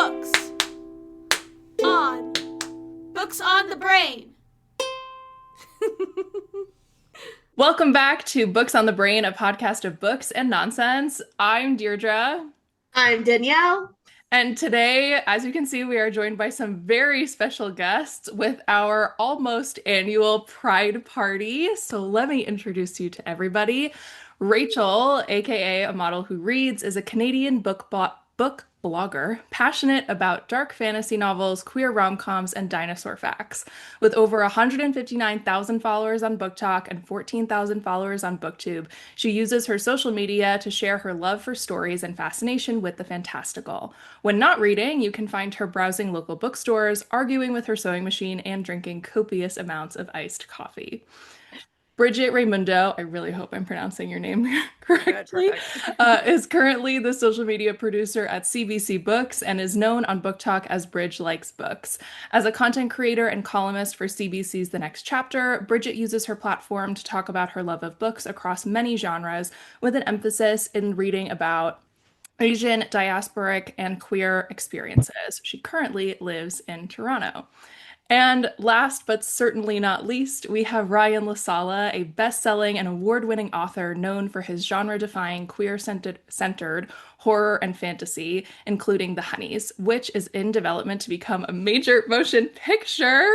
Books on Books on the Brain. Welcome back to Books on the Brain, a podcast of books and nonsense. I'm Deirdre, I'm Danielle. and today, as you can see, we are joined by some very special guests with our almost annual Pride Party. So let me introduce you to everybody. Rachel, aka a model who reads, is a Canadian book blogger passionate about dark fantasy novels, queer rom-coms, and dinosaur facts. With over 159,000 followers on BookTok and 14,000 followers on BookTube, she uses her social media to share her love for stories and fascination with the fantastical. When not reading, you can find her browsing local bookstores, arguing with her sewing machine, and drinking copious amounts of iced coffee. Bridget Raimundo, I really hope I'm pronouncing your name Good, correctly, perfect. is currently the social media producer at CBC Books and is known on Book Talk as Bridge Likes Books. As a content creator and columnist for CBC's The Next Chapter, Bridget uses her platform to talk about her love of books across many genres, with an emphasis in reading about Asian, diasporic, and queer experiences. She currently lives in Toronto. And last but certainly not least, we have Ryan LaSala, a best-selling and award-winning author known for his genre-defying queer-centered horror and fantasy, including The Honeys, which is in development to become a major motion picture.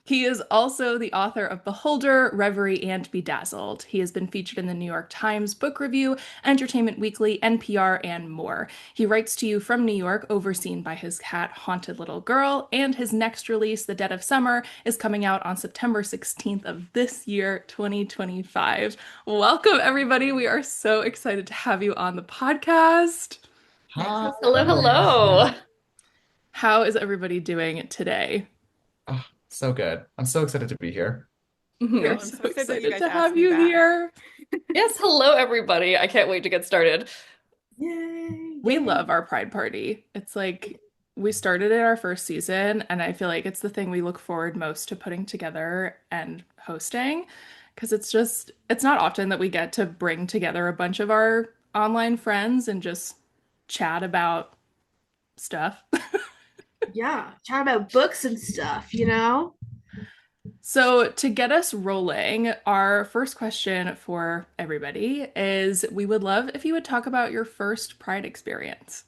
He is also the author of Beholder, Reverie, and Bedazzled. He has been featured in the New York Times Book Review, Entertainment Weekly, NPR, and more. He writes to you from New York, overseen by his cat, Haunted Little Girl, and his next release, The Dead of Summer, is coming out on September 16th of this year, 2025. Welcome, everybody. We are so excited to have you on the podcast. Thanks Hi. for Hello, hello. How is everybody doing today? Oh, so good. I'm so excited to be here. We're I'm so so excited that you excited guys to asked have me you back. here. Yes, hello everybody. I can't wait to get started. Yay! We love our Pride Party. It's like we started it our first season, and I feel like it's the thing we look forward most to putting together and hosting because it's not often that we get to bring together a bunch of our online friends and just chat about stuff. Yeah, chat about books and stuff. So, to get us rolling, our first question for everybody is we would love if you would talk about your first Pride experience.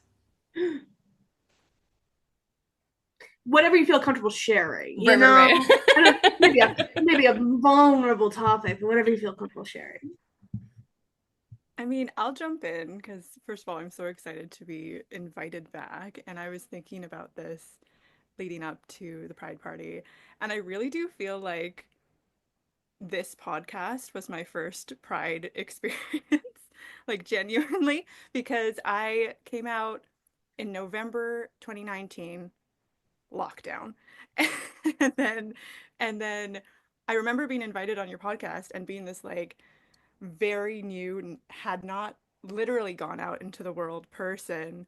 Whatever you feel comfortable sharing, you Right, know? right, I don't, maybe right. a maybe a vulnerable topic, but whatever you feel comfortable sharing. I mean, I'll jump in because, first of all, I'm so excited to be invited back. And I was thinking about this leading up to the Pride Party. And I really do feel like this podcast was my first Pride experience, like genuinely, because I came out in November 2019 lockdown. And then and then I remember being invited on your podcast and being this like very new and had not literally gone out into the world person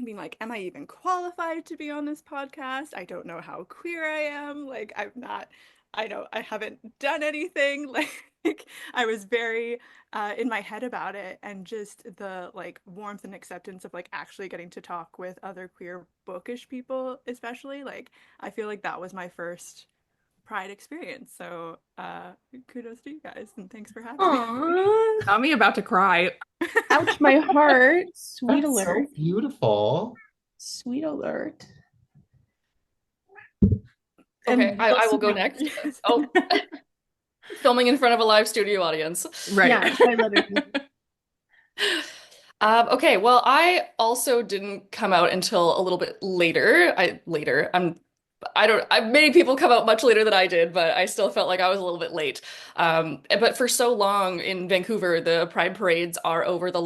being like, am I even qualified to be on this podcast? I don't know how queer I am. Like, I'm not, I don't, I haven't done anything. Like, I was very in my head about it, and just the like warmth and acceptance of like actually getting to talk with other queer bookish people, especially. Like, I feel like that was my first Pride experience. So, kudos to you guys, and thanks for having me. Aww. Got me about to cry. Ouch, my heart. Sweet That's so alert. beautiful. Sweet alert. Okay, And I will go next. Yes. Oh, filming in front of a live studio audience. Right. yeah, I literally. Okay, well, I also didn't come out until a little bit later. I don't, many people come out much later than I did, but I still felt like I was a little bit late. But for so long in Vancouver, the Pride parades are over the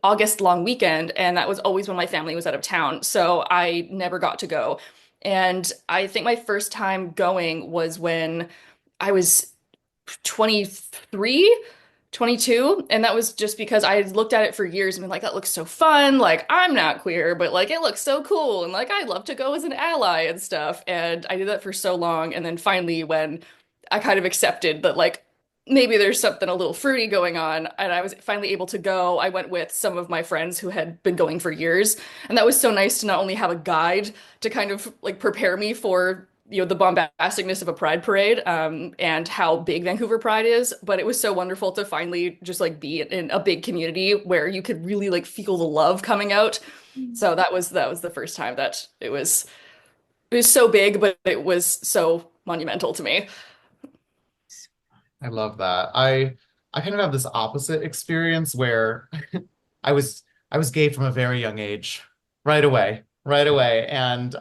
August long weekend, and that was always when my family was out of town, so I never got to go. And I think my first time going was when I was 23, 22, and that was just because I had looked at it for years and been like, that looks so fun. Like, I'm not queer, but like it looks so cool, and like I'd love to go as an ally and stuff. And I did that for so long, and then finally when I kind of accepted that like maybe there's something a little fruity going on. And I was finally able to go. I went with some of my friends who had been going for years. And that was so nice to not only have a guide to kind of like prepare me for, the bombasticness of a pride parade, and how big Vancouver Pride is, but it was so wonderful to finally just like be in a big community where you could really like feel the love coming out. So that was the first time that it was so big, but it was so monumental to me. I love that. I kind of have this opposite experience where I was I was gay from a very young age, right away, right away. And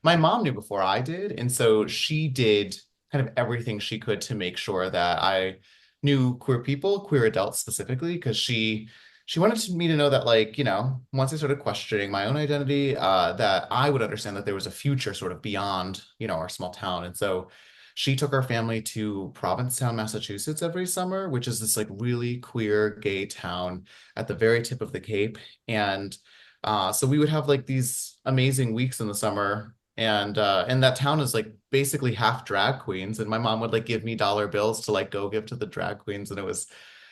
my mom knew before I did, and so she did kind of everything she could to make sure that I knew queer people, queer adults specifically, because she wanted me to know that like, once I started questioning my own identity, that I would understand that there was a future sort of beyond, our small town. And so she took our family to Provincetown, Massachusetts every summer, which is this like really queer gay town at the very tip of the Cape. And so we would have like these amazing weeks in the summer. And that town is like basically half drag queens. And my mom would like give me dollar bills to like go give to the drag queens. And it was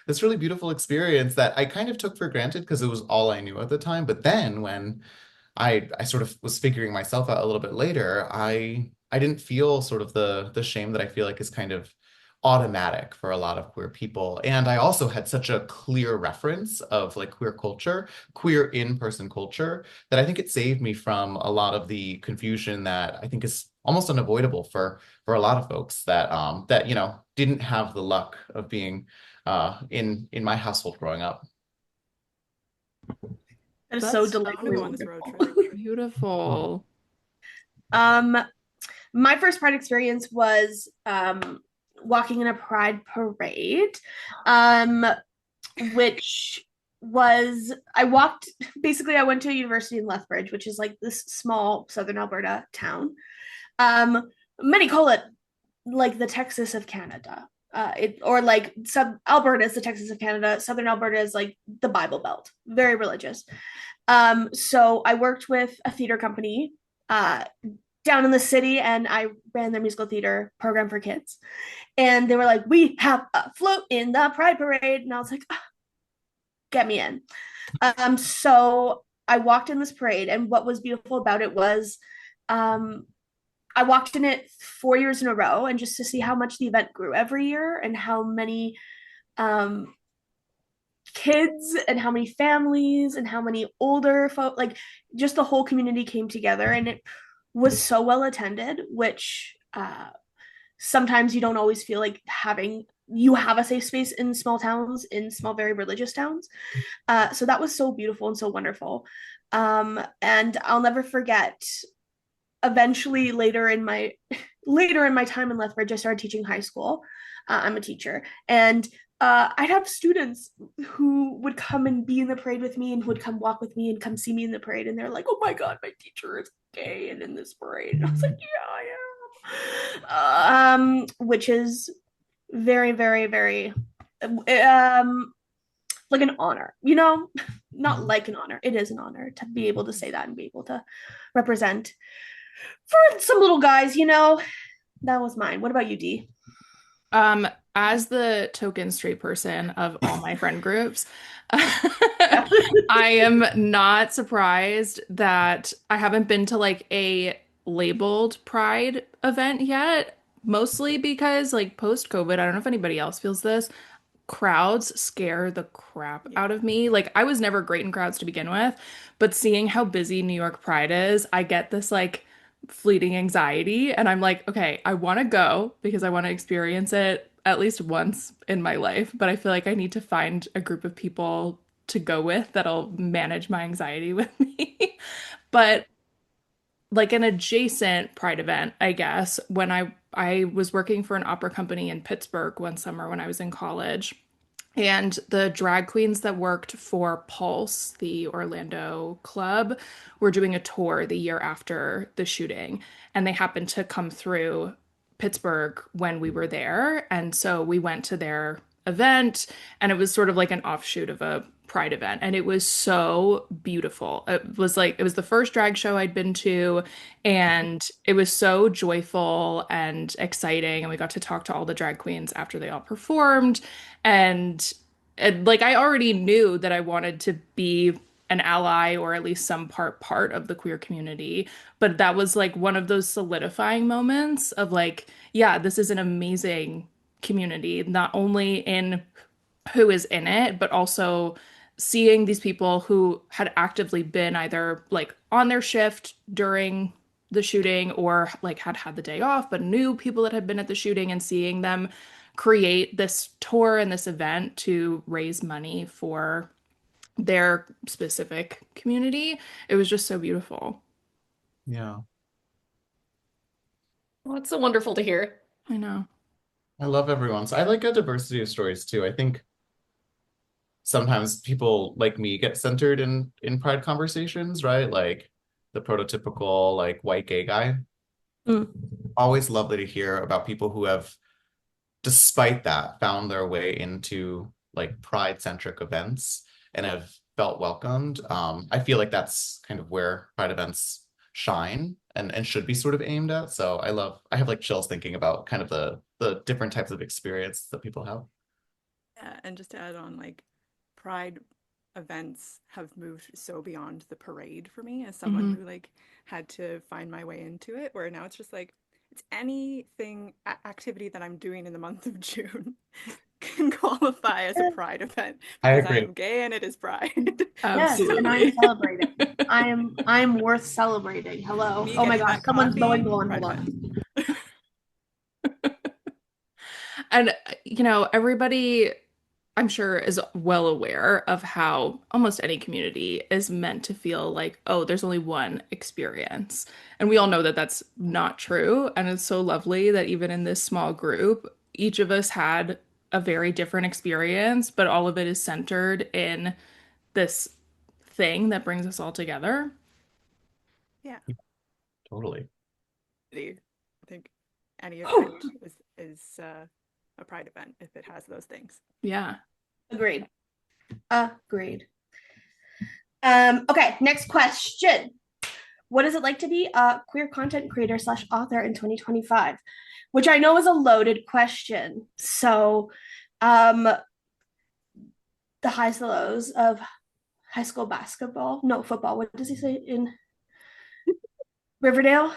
this really beautiful experience that I kind of took for granted because it was all I knew at the time. But then when I sort of was figuring myself out a little bit later, I didn't feel sort of the shame that I feel like is kind of automatic for a lot of queer people. And I also had such a clear reference of like queer culture, queer in-person culture, that I think it saved me from a lot of the confusion that I think is almost unavoidable for a lot of folks that didn't have the luck of being in my household growing up. That is so That's I want to delightfully go on this road wonderful. trip. beautiful. Um, my first Pride experience was walking in a Pride parade, um, which was I walked basically I went to a university in Lethbridge, which is like this small southern Alberta town. Um, Many call it like the Texas of Canada. It or like sub Alberta is the Texas of Canada. Southern Alberta is like the Bible Belt, very religious. So I worked with a theater company uh, down in the city, and I ran their musical theater program for kids. And they were like, "We have a float in the Pride Parade," and I was like, "Ah, "Get me in." So I walked in this parade, and what was beautiful about it was, um, I walked in it 4 years in a row, and just to see how much the event grew every year, and how many um, kids and how many families and how many older folk, like just the whole community came together, and it was so well attended, which sometimes you don't always feel like you have a safe space in small towns, in small very religious towns. So that was so beautiful and so wonderful. And I'll never forget, eventually later in my time in Lethbridge, I started teaching high school. I'm a teacher, and I'd have students who would come and be in the parade with me, and who would come walk with me and come see me in the parade, and they're like, "Oh my God, my teacher is gay and in this parade." And I was like, "Yeah, I am," which is very, very, very like an honor, not like an honor. It is an honor to be able to say that and be able to represent for some little guys. That was mine. What about you, Dee? As the token straight person of all my friend groups, I am not surprised that I haven't been to like a labeled Pride event yet, mostly because like post-COVID, I don't know if anybody else feels this, crowds scare the crap out of me. Like I was never great in crowds to begin with, but seeing how busy New York Pride is, I get this like fleeting anxiety and I'm like, okay, I want to go because I want to experience it at least once in my life, but I feel like I need to find a group of people to go with that'll manage my anxiety with me. But like an adjacent Pride event, I guess, when I was working for an opera company in Pittsburgh one summer when I was in college. And the drag queens that worked for Pulse, the Orlando club, were doing a tour the year after the shooting. And they happened to come through Pittsburgh when we were there. And so we went to their event, and it was sort of like an offshoot of a Pride event, and it was so beautiful. It was the first drag show I'd been to, and it was so joyful and exciting, and we got to talk to all the drag queens after they all performed, and like I already knew that I wanted to be an ally or at least some part of the queer community, but that was like one of those solidifying moments of like, yeah, this is an amazing community, not only in who is in it, but also seeing these people who had actively been either like on their shift during the shooting or like had the day off, but knew people that had been at the shooting, and seeing them create this tour and this event to raise money for their specific community. It was just so beautiful. Yeah. Well, it's so wonderful to hear. I know. I love everyone's. I like a diversity of stories too. I think sometimes people like me get centered in pride conversations, right? Like the prototypical like white gay guy. Mm. Always lovely to hear about people who have, despite that, found their way into like pride-centric events and have felt welcomed. I feel like that's kind of where pride events shine and should be sort of aimed at. So I have like chills thinking about kind of the different types of experience that people have. Yeah, and just to add on, like Pride events have moved so beyond the parade for me as someone Mm-hmm. who like had to find my way into it, where now it's just like it's anything activity that I'm doing in the month of June can qualify as a Pride event I because I agree. am gay and it is Pride. Yes, and I am Absolutely. celebrating. I'm worth celebrating. Hello. Me Oh my getting gosh, that someone's coffee, blowing. Pride Hold event. on. And, everybody, I'm sure, is well aware of how almost any community is meant to feel like, oh, there's only one experience. And we all know that that's not true. And it's so lovely that even in this small group, each of us had a very different experience, but all of it is centered in this thing that brings us all together. Yeah, Totally. I think any event is a Pride event if it has those things. Yeah. Agreed. Agreed. Okay, next question. What is it like to be a queer content creator / author in 2025? Which I know is a loaded question. So, the highs and lows of high school basketball, no, football. What does he say in Riverdale?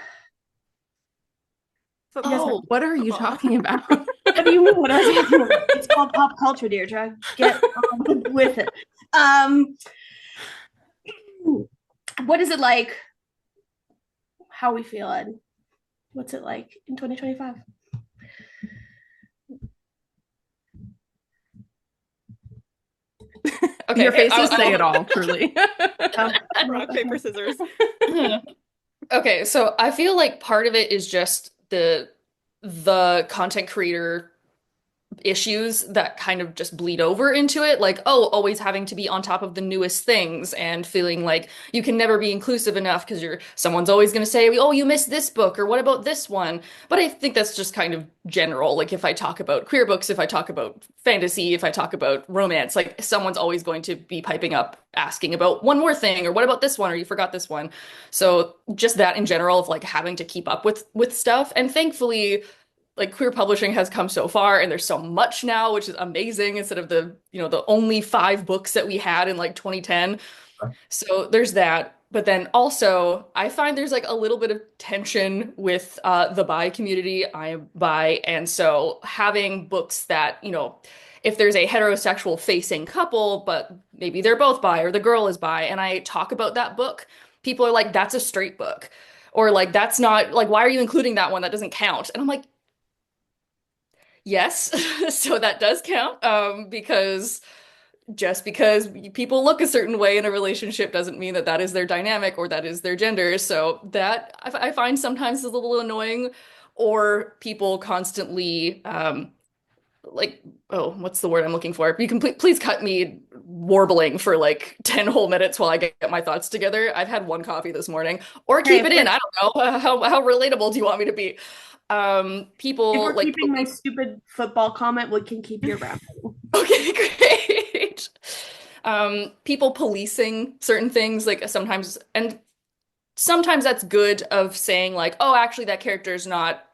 Oh, what are you Football. talking about? What do you mean? What am I talking about? It's called pop culture, Deirdre. Get on with it. What is it like? How are we feeling? What's it like in 2025? Okay, Your faces say I'll- it all, truly. Rock, paper, scissors. Okay, so I feel like part of it is just the content creator issues that kind of just bleed over into it, like, oh, always having to be on top of the newest things and feeling like you can never be inclusive enough because someone's always going to say, oh, you missed this book, or what about this one? But I think that's just kind of general. Like if I talk about queer books, if I talk about fantasy, if I talk about romance, like someone's always going to be piping up asking about one more thing, or what about this one, or you forgot this one. So just that in general of like having to keep up with stuff. And thankfully, like queer publishing has come so far and there's so much now, which is amazing, instead of the only 5 books that we had in like 2010. So there's that. But then also I find there's like a little bit of tension with the bi community. I am bi, and so having books that, if there's a heterosexual facing couple, but maybe they're both bi or the girl is bi, and I talk about that book, people are like, that's a straight book. Or like, that's not, like, why are you including that one? That doesn't count. And I'm like, yes, so that does count, because just because people look a certain way in a relationship doesn't mean that that is their dynamic or that is their gender. So that I find sometimes is a little annoying, or people constantly like, oh, what's the word I'm looking for? You can please cut me warbling for like 10 whole minutes while I get my thoughts together. I've had one coffee this morning, or keep it in. I don't know. How relatable do you want me to be? If People we're like keeping my stupid football comment, we can keep your rap. Okay, great. People policing certain things, like sometimes that's good of saying like, oh, actually that character is not,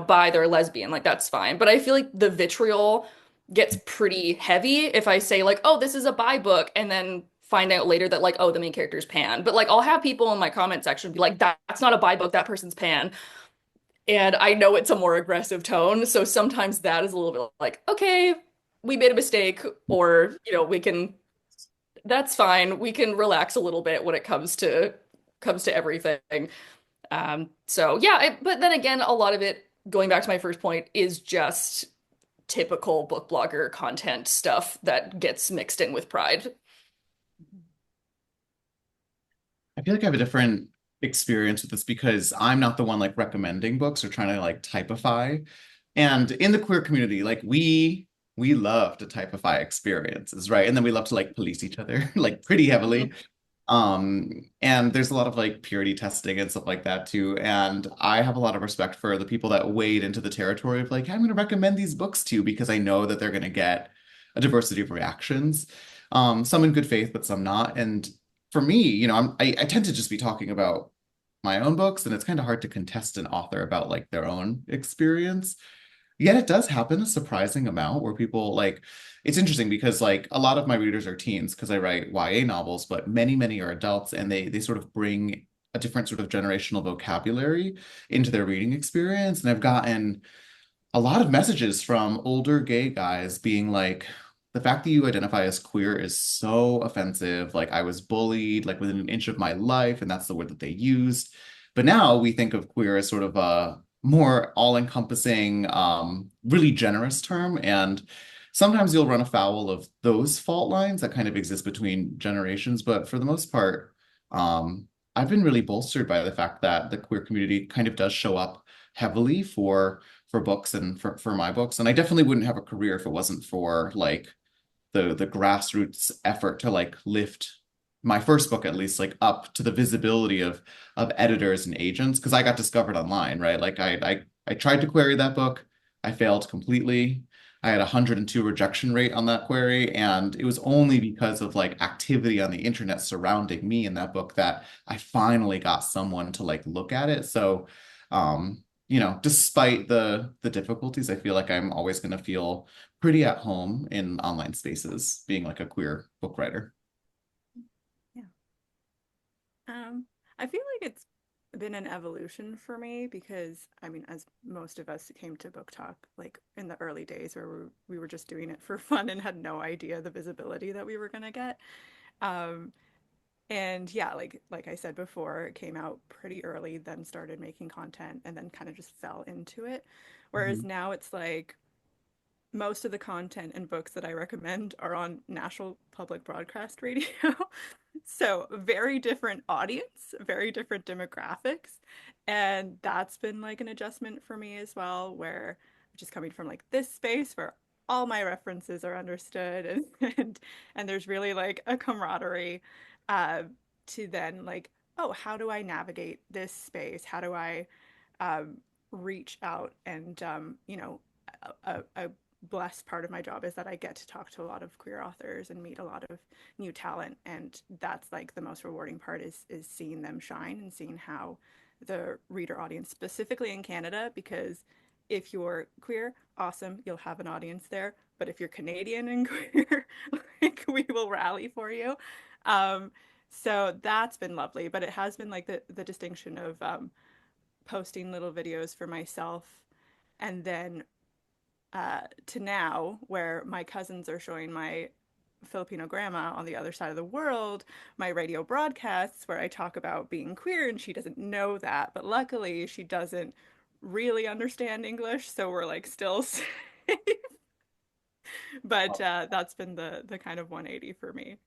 bi, they're lesbian, like that's fine. But I feel like the vitriol gets pretty heavy if I say like, oh, this is a bi book, and then find out later that like, oh, the main character is pan. But like I'll have people in my comment section be like, that's not a bi book, that person's pan. And I know it's a more aggressive tone, so sometimes that is a little bit like, okay, we made a mistake, or that's fine. We can relax a little bit when it comes to everything. So yeah, but then again, a lot of it, going back to my first point, is just typical book blogger content stuff that gets mixed in with Pride. I feel like I have a different experience with this because I'm not the one like recommending books or trying to like typify. And in the queer community, like we love to typify experiences, right? And then we love to like police each other like pretty heavily. And there's a lot of like purity testing and stuff like that too. And I have a lot of respect for the people that wade into the territory of like, I'm going to recommend these books to you because I know that they're going to get a diversity of reactions. Some in good faith, but some not. And for me, I tend to just be talking about my own books, and it's kind of hard to contest an author about like their own experience. Yet it does happen a surprising amount where people like it's interesting because like a lot of my readers are teens because I write YA novels, but many are adults and they sort of bring a different sort of generational vocabulary into their reading experience. And I've gotten a lot of messages from older gay guys being like, the fact that you identify as queer is so offensive. Like I was bullied like within an inch of my life, and that's the word that they used. But now we think of queer as sort of a more all-encompassing, really generous term. And sometimes you'll run afoul of those fault lines that kind of exist between generations. But for the most part, I've been really bolstered by the fact that the queer community kind of does show up heavily for books and for my books. And I definitely wouldn't have a career if it wasn't for like the grassroots effort to like lift my first book at least like up to the visibility of editors and agents because I got discovered online, right? Like I tried to query that book. I failed completely. I had a 102 rejection rate on that query, and it was only because of like activity on the internet surrounding me in that book that I finally got someone to like look at it. So despite the difficulties, I feel like I'm always going to feel pretty at home in online spaces, being like a queer book writer. Yeah. I feel like it's been an evolution for me because, I mean, as most of us came to Book Talk, like in the early days where we were just doing it for fun and had no idea the visibility that we were going to get. Um, and yeah, like I said before, it came out pretty early, then started making content and then kind of just fell into it. Whereas Mhm. now it's like most of the content and books that I recommend are on National Public Broadcast Radio. So, very different audience, very different demographics. And that's been like an adjustment for me as well, where just coming from like this space where all my references are understood and there's really like a camaraderie uh, to then like, oh, how do I navigate this space? How do I um, reach out and a blessed part of my job is that I get to talk to a lot of queer authors and meet a lot of new talent, and that's like the most rewarding part is seeing them shine and seeing how the reader audience, specifically in Canada, because if you're queer, awesome, you'll have an audience there. But if you're Canadian and queer, like we will rally for you. Um, so that's been lovely, but it has been like the distinction of posting little videos for myself and then to now where my cousins are showing my Filipino grandma on the other side of the world my radio broadcasts where I talk about being queer and she doesn't know that, but luckily she doesn't really understand English, so we're like still safe. But that's been the kind of 180 for me.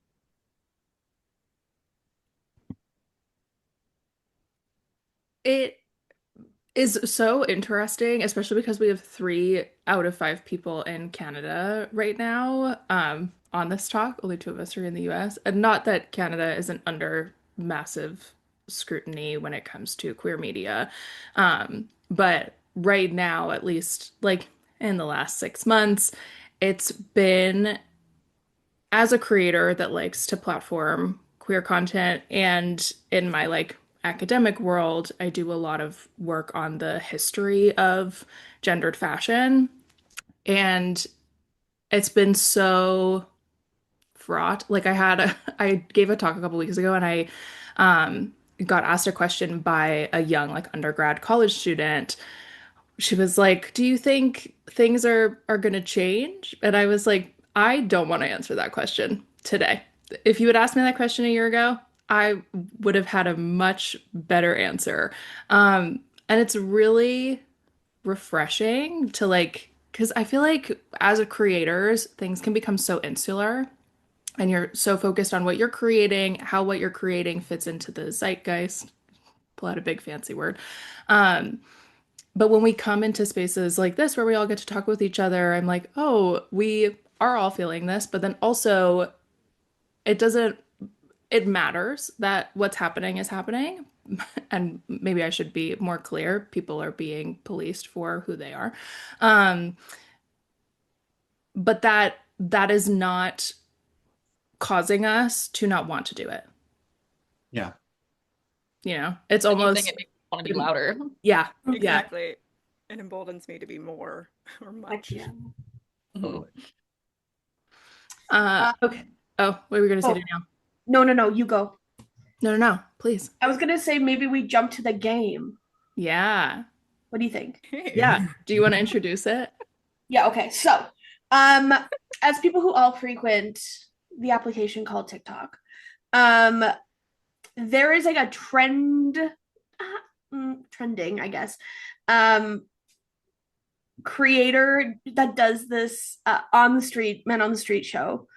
It is so interesting, especially because we have 3 out of 5 people in Canada right now, on this talk. Only 2 of us are in the US. And not that Canada isn't under massive scrutiny when it comes to queer media. But right now, at least like in the last 6 months, it's been as a creator that likes to platform queer content and in my like academic world, I do a lot of work on the history of gendered fashion. And it's been so fraught. Like I gave a talk a couple weeks ago and I um got asked a question by a young like undergrad college student. She was like, "Do you think things are going to change?" And I was like, "I don't want to answer that question today. If you had asked me that question a year ago, I would have had a much better answer." And it's really refreshing to like, because I feel like as a creators, things can become so insular and you're so focused on what you're creating, how what you're creating fits into the zeitgeist. Pull out a big fancy word. Um, but when we come into spaces like this where we all get to talk with each other, I'm like, oh, we are all feeling this, but then also it doesn't, it matters that what's happening is happening. And maybe I should be more clear. People are being policed for who they are. Um, but that is not causing us to not want to do it. Yeah. It's If anything, almost, it makes me want to be louder. yeah, yeah. Exactly. It emboldens me to be more or Like, much. yeah. Totally. Okay. Oh, what were we gonna say Oh, now? no, you go. No, no, no, please. I was gonna say maybe we jump to the game. Yeah. What do you think? Hey. Yeah. Do you want to introduce it? Yeah, okay. So, um, as people who all frequent the application called TikTok, um, there is like a trending, I guess, um, creator that does this on the street, men on the street show,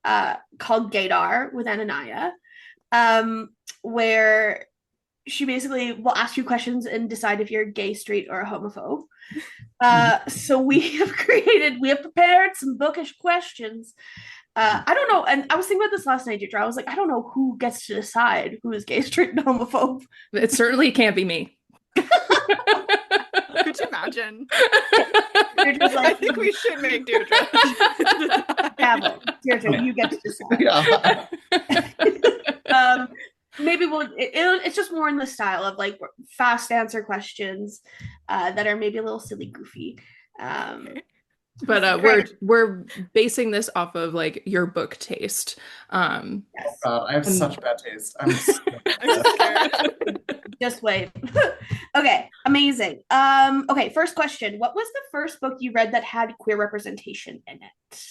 called Gaydar with Ananaya, where she basically will ask you questions and decide if you're gay, straight, or a homophobe. So we have prepared some bookish questions. I don't know, and I was thinking about this last night, Deidre. I was like, I don't know who gets to decide who is gay, straight, and homophobe. It certainly can't be me. Could you imagine? Deirdre's I like, think we should make Deirdre. Pavel, Deirdre, you get to decide. Yeah. Um, maybe it's just more in the style of like fast answer questions that are maybe a little silly, goofy. Okay. But we're basing this off of like your book taste. Yes, I have And- such bad taste. I'm so I'm scared. just wait. Okay, amazing. Okay, first question. What was the first book you read that had queer representation in it?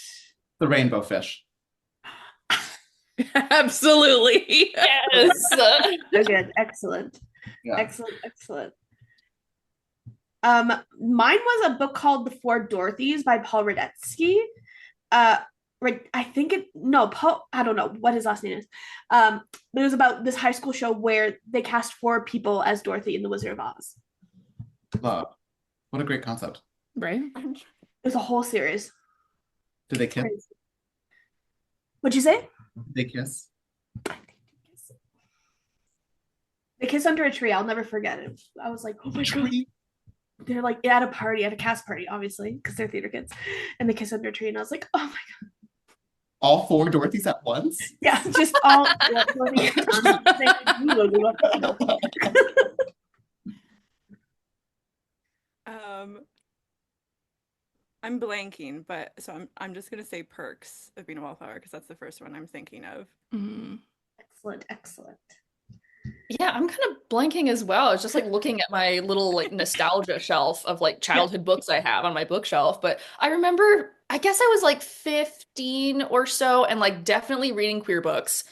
the rainbow fish. Absolutely. Yes. So good. Excellent. Yeah. Excellent. Mine was a book called The Four Dorothys by Paul Radetzky. Right, I think Paul, I don't know what his last name is. But it was about this high school show where they cast four people as Dorothy in The Wizard of Oz. Love. What a great concept. Right? It was a whole series. Did they kiss? Crazy. What'd you say? Did they kiss? They kiss under a tree. I'll never forget it. I was like, oh my god. They're like at a party, at a cast party, obviously, because they're theater kids, and they kiss under a tree, and I was like, oh my All four Dorothys at once? yeah, just all. I'm blanking, but so I'm just gonna say Perks of Being a Wallflower because that's the first one I'm thinking of. Mhm. Excellent. Yeah, I'm kind of blanking as well. It's just like looking at my little like nostalgia shelf of like childhood books I have on my bookshelf. But I remember, I guess I was like 15 or so and like definitely reading queer books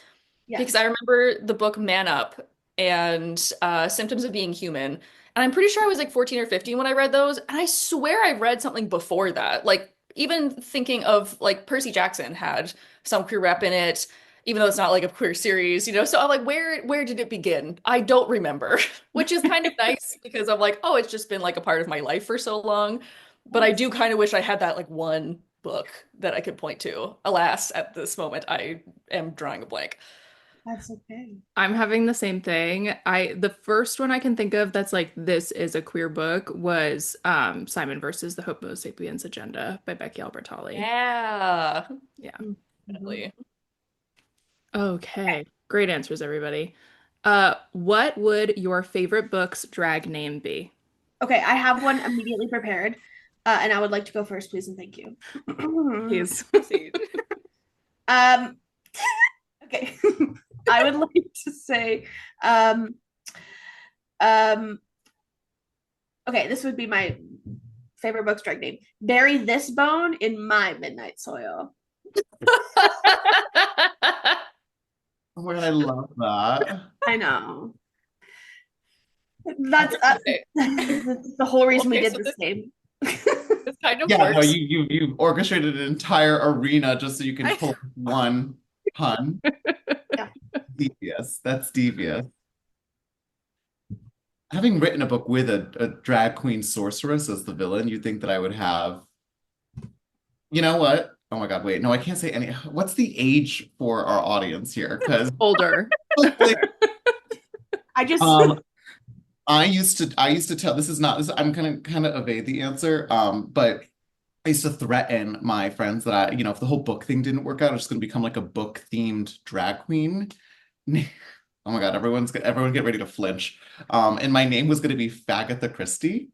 because Yes. I remember the book Man Up and Symptoms of Being Human. And I'm pretty sure I was like 14 or 15 when I read those. And I swear I read something before that. Like even thinking of like Percy Jackson had some queer rep in it even though it's not like a queer series, So I'm like, where did it begin? I don't remember, which is kind of nice because I'm like, oh, it's just been like a part of my life for so long. But I do kind of wish I had that like one book that I could point to. Alas, at this moment, I am drawing a blank. That's okay. I'm having the same thing. The first one I can think of that's like this is a queer book was Simon versus the Homo Sapiens Agenda by Becky Albertalli. Yeah. Yeah. Definitely. Okay. Great answers, everybody. What would your favorite book's drag name be? Okay, I have one immediately prepared, and I would like to go first, please, and thank you. Please. Proceed. Um, okay, I would like to say, um, um, okay, this would be my favorite book's drag name. Bury this bone in my midnight soil. Oh my God, I love that. I know. That's Okay. that's the whole reason we Okay, did so this game. this kind of Yeah, no, works. you orchestrated an entire arena just so you can pull one pun. Yeah. Devious. That's devious. Having written a book with a drag queen sorceress as the villain, you'd think that I would have. You know what? Oh my God, wait. No, I can't say any. What's the age for our audience here? Because Older. I just um I used to tell this is not this I'm gonna kind of evade the answer. But I used to threaten my friends that if the whole book thing didn't work out, I was just gonna become like a book themed drag queen. Oh my God, everyone get ready to flinch. And my name was gonna be Fagatha Christie.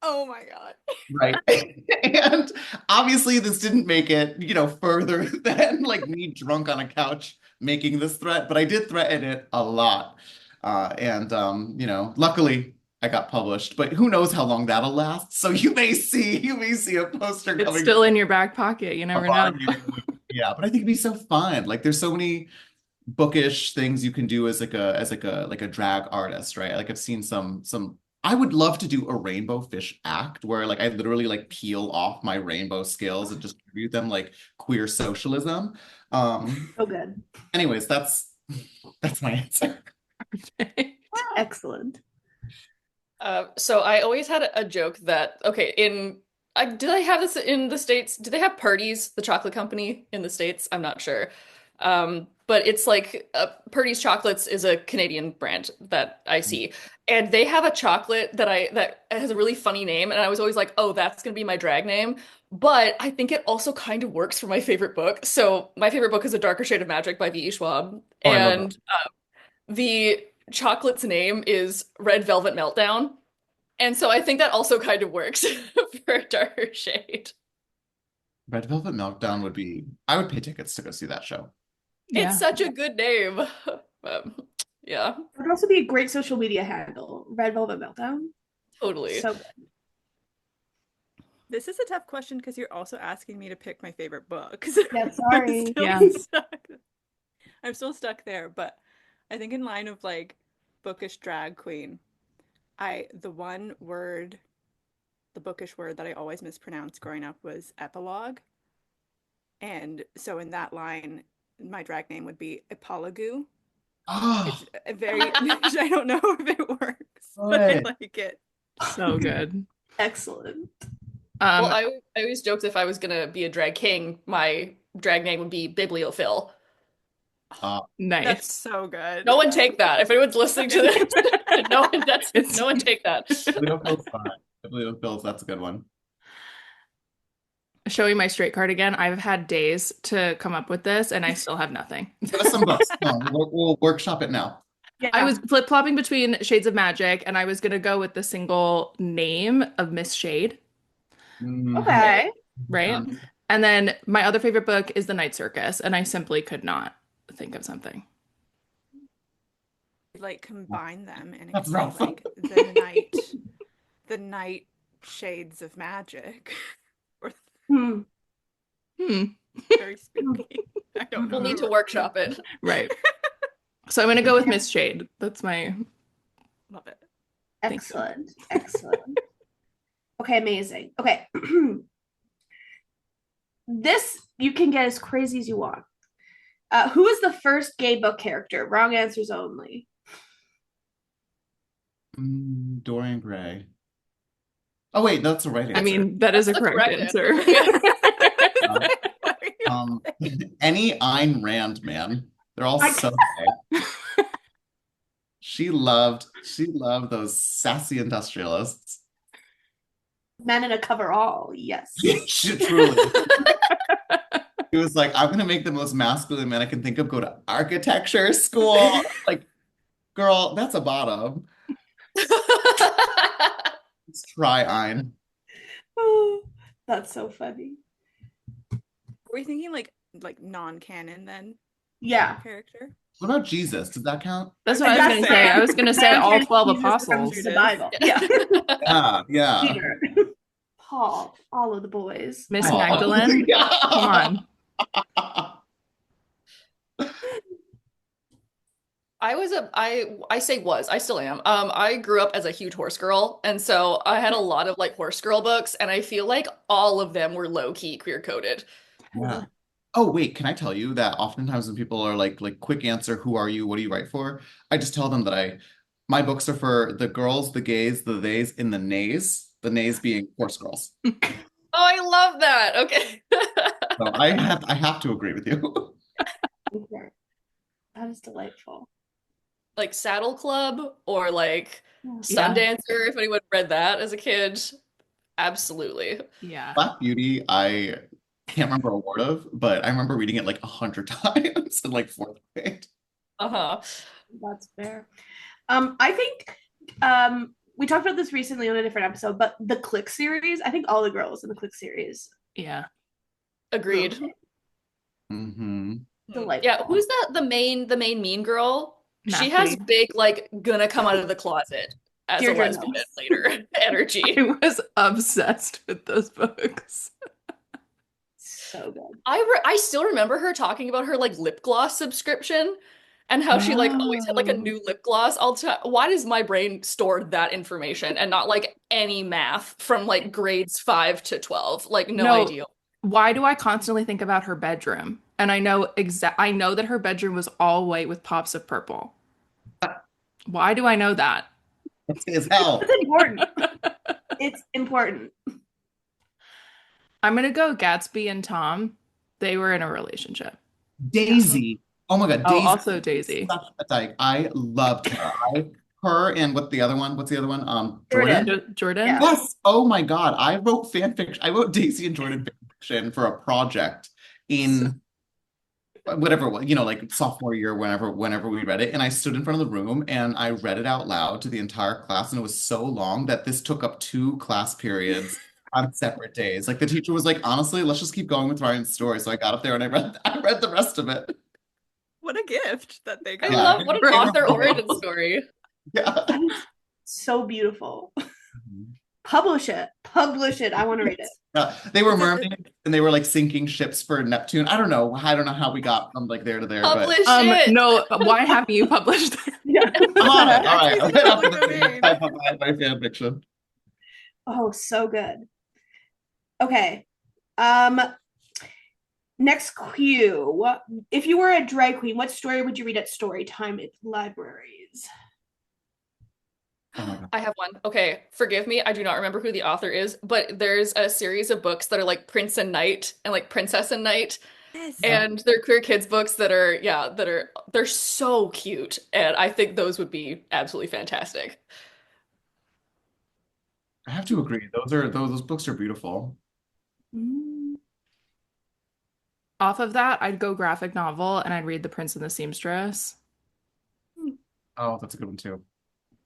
Oh my God. Right. And obviously this didn't make it, further than like me drunk on a couch making this threat, but I did threaten it a lot. And luckily I got published, but who knows how long that'll last. So you may see a poster It's coming still in your back pocket. You a never know. bargain. Yeah, but I think it'd be so fun. Like there's so many bookish things you can do as like a drag artist, right? Like I've seen some I would love to do a rainbow fish act where like I literally like peel off my rainbow scales and just distribute them like queer socialism. so good. Anyways, that's my answer. Excellent. So I always had a joke that did I have this in the States? Do they have Purdy's, the chocolate company in the States? I'm not sure. But it's like Purdy's Chocolates is a Canadian brand that I see, and they have a chocolate that has a really funny name, and I was always like, oh, that's gonna be my drag name. But I think it also kind of works for my favorite book. So my favorite book is A Darker Shade of Magic by V.E. Schwab, Oh, I love that. and the chocolate's name is Red Velvet Meltdown. And so I think that also kind of works for a darker shade. Red Velvet Meltdown I would pay tickets to go see that show. Yeah. It's such a good name. Yeah, It would also be a great social media handle. Red Velvet Meltdown. totally. So good. This is a tough question because you're also asking me to pick my favorite book. Yeah, sorry. I'm still stuck there, but I think in line of like bookish drag queen, the bookish word that I always mispronounced growing up was epilogue. And so in that line, my drag name would be Epologoo. Oh, It's a very, I don't know if it works, but I good. like it. So good. Excellent. Well, I always joked if I was gonna be a drag king, my drag name would be Bibliophile. Uh, Nice. That's so good. No one take that. If anyone's listening to this, no one take that. Bibliophil's fine. Bibliophil's, that's a good one. Showing my straight card again. I've had days to come up with this, and I still have nothing. Give us some books. Come on, we'll workshop it now. Yeah. I was flip-flopping between Shades of Magic, and I was gonna go with the single name of Miss Shade, Okay. right? And then my other favorite book is The Night Circus, and I simply could not think of something. Like combine them and it That's could be rough. like the night shades of magic. Or Hmm. very spooky. I don't know. We'll need to workshop it. Right. So I'm gonna go with Miss Shade. That's my Love it. Excellent. Excellent. Okay, amazing. Okay. This you can get as crazy as you want. Who is the first gay book character? Wrong answers only. Dorian Gray. Oh wait, that's the right answer. I mean, that is a That's the correct correct answer. Any Ayn Rand man. They're all so gay. She loved those sassy industrialists. Men in a coverall. Yes. She truly. He was like, I'm gonna make the most masculine man I can think of go to architecture school. Like, girl, that's a bottom. Let's try Ein. Oh, that's so funny. Were we thinking like non-canon then Yeah. character? What about Jesus? Does that count? That's what I was going to say. I was going to say all 12 Jesus comes apostles. through the Bible. Yeah. Yeah. Yeah. Peter, Paul, all of the boys. Miss Oh. Magdalene. Yeah. Come on. I say was, I still am. I grew up as a huge horse girl, and so I had a lot of like horse girl books, and I feel like all of them were low-key queer coded. Yeah. Oh, wait, can I tell you that oftentimes when people are like quick answer, who are you? What do you write for? I just tell them that my books are for the girls, the gays, the theys, and the nays. The nays being horse girls. Oh, I love that. Okay. So I have to agree with you. That is delightful. Like Saddle Club or like Yeah. Sundancer, if anyone read that as a kid. Absolutely. Yeah. Black Beauty, I can't remember a word of, but I remember reading it like 100 times in like fourth grade. Uh-huh. That's fair. I think we talked about this recently on a different episode, but the Click series, I think all the girls in the Click series. Yeah. Agreed. Mm-hmm. Delightful. Yeah, who's the main mean girl? She has Matthew. big like gonna come out of the closet as a Deirdre lesbian knows. later energy. I was obsessed with those books. So good. I still remember her talking about her like lip gloss subscription and how she like always had like a new lip gloss all the time. Why does my brain store that information and not like any math from like grades 5 to 12? Like no idea. Why do I constantly think about her bedroom? And I know that her bedroom was all white with pops of purple. Why do I know that? It's as hell. It's important. It's important. I'm gonna go Gatsby and Tom. They were in a relationship. Daisy. Oh my God, Oh, Daisy. also Daisy. Such a dyke. I loved her. Her and what's the other one? Jordan? Jordan? Yeah. Yes. Oh my God. I wrote fan fiction. I wrote Daisy and Jordan fan fiction for a project in whatever it was, like sophomore year, whenever we read it. And I stood in front of the room and I read it out loud to the entire class. And it was so long that this took up 2 class periods on separate days. Like the teacher was like, honestly, let's just keep going with Ryan's story. So I got up there and I read the rest of it. What a gift that they I got. Yeah. love what an Right. author origin story. Yeah. That is so beautiful. Publish it. I want to read it. They were mermaids and they were like sinking ships for Neptune. I don't know how we got from like there to there, but Publish it. No, why haven't you published it? Yeah. I'm on it. All right. Actually, I'll public domain. type up my fan fiction. Oh, so good. Okay. Next cue. If you were a drag queen, what story would you read at story time at libraries? Oh my God. I have one. Okay, forgive me. I do not remember who the author is, but there's a series of books that are like Prince and Knight and like Princess and Knight. Yes. And they're queer kids books they're so cute. And I think those would be absolutely fantastic. I have to agree. Those books are beautiful. Off of that, I'd go graphic novel and I'd read The Prince and the Seamstress. Oh, that's a good one too.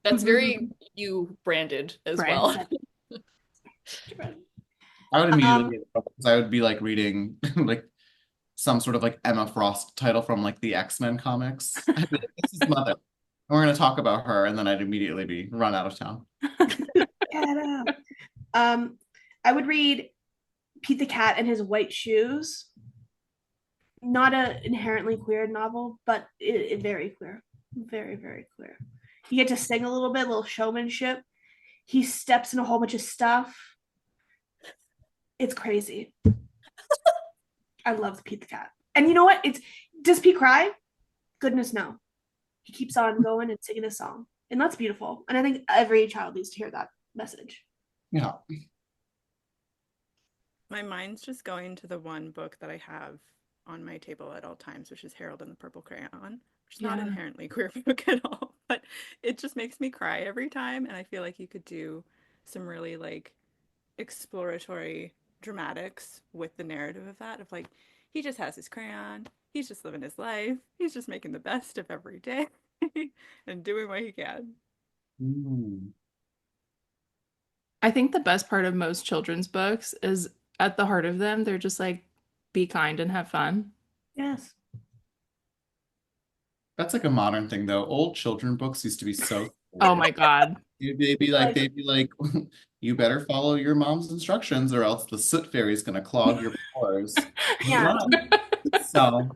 That's very you branded as Right. well. I would immediately get in trouble because I would be like reading like some sort of like Emma Frost title from like the X-Men comics. I'd be like, this is Mother. And we're gonna talk about her, and then I'd immediately be run out of town. Get out. I would read Pete the Cat and His White Shoes. Not an inherently queer novel, but it very queer. Very, very queer. You get to sing a little bit, a little showmanship. He steps in a whole bunch of stuff. It's crazy. I love Pete the Cat. And you know what? Does Pete cry? Goodness no. He keeps on going and singing his song. And that's beautiful. And I think every child needs to hear that message. Yeah. My mind's just going to the one book that I have on my table at all times, which is Harold and the Purple Crayon, which is not Yeah. inherently queer book at all, but it just makes me cry every time. And I feel like you could do some really like exploratory dramatics with the narrative of that, of like He just has his crayon. He's just living his life. He's just making the best of every day and doing what he can. Mm. I think the best part of most children's books is at the heart of them, they're just like, be kind and have fun. Yes. That's like a modern thing though. Old children books used to be so Oh serious. my God. Like, They'd be like, you better follow your mom's instructions or else the soot fairy's gonna clog your pores. yeah. Run. So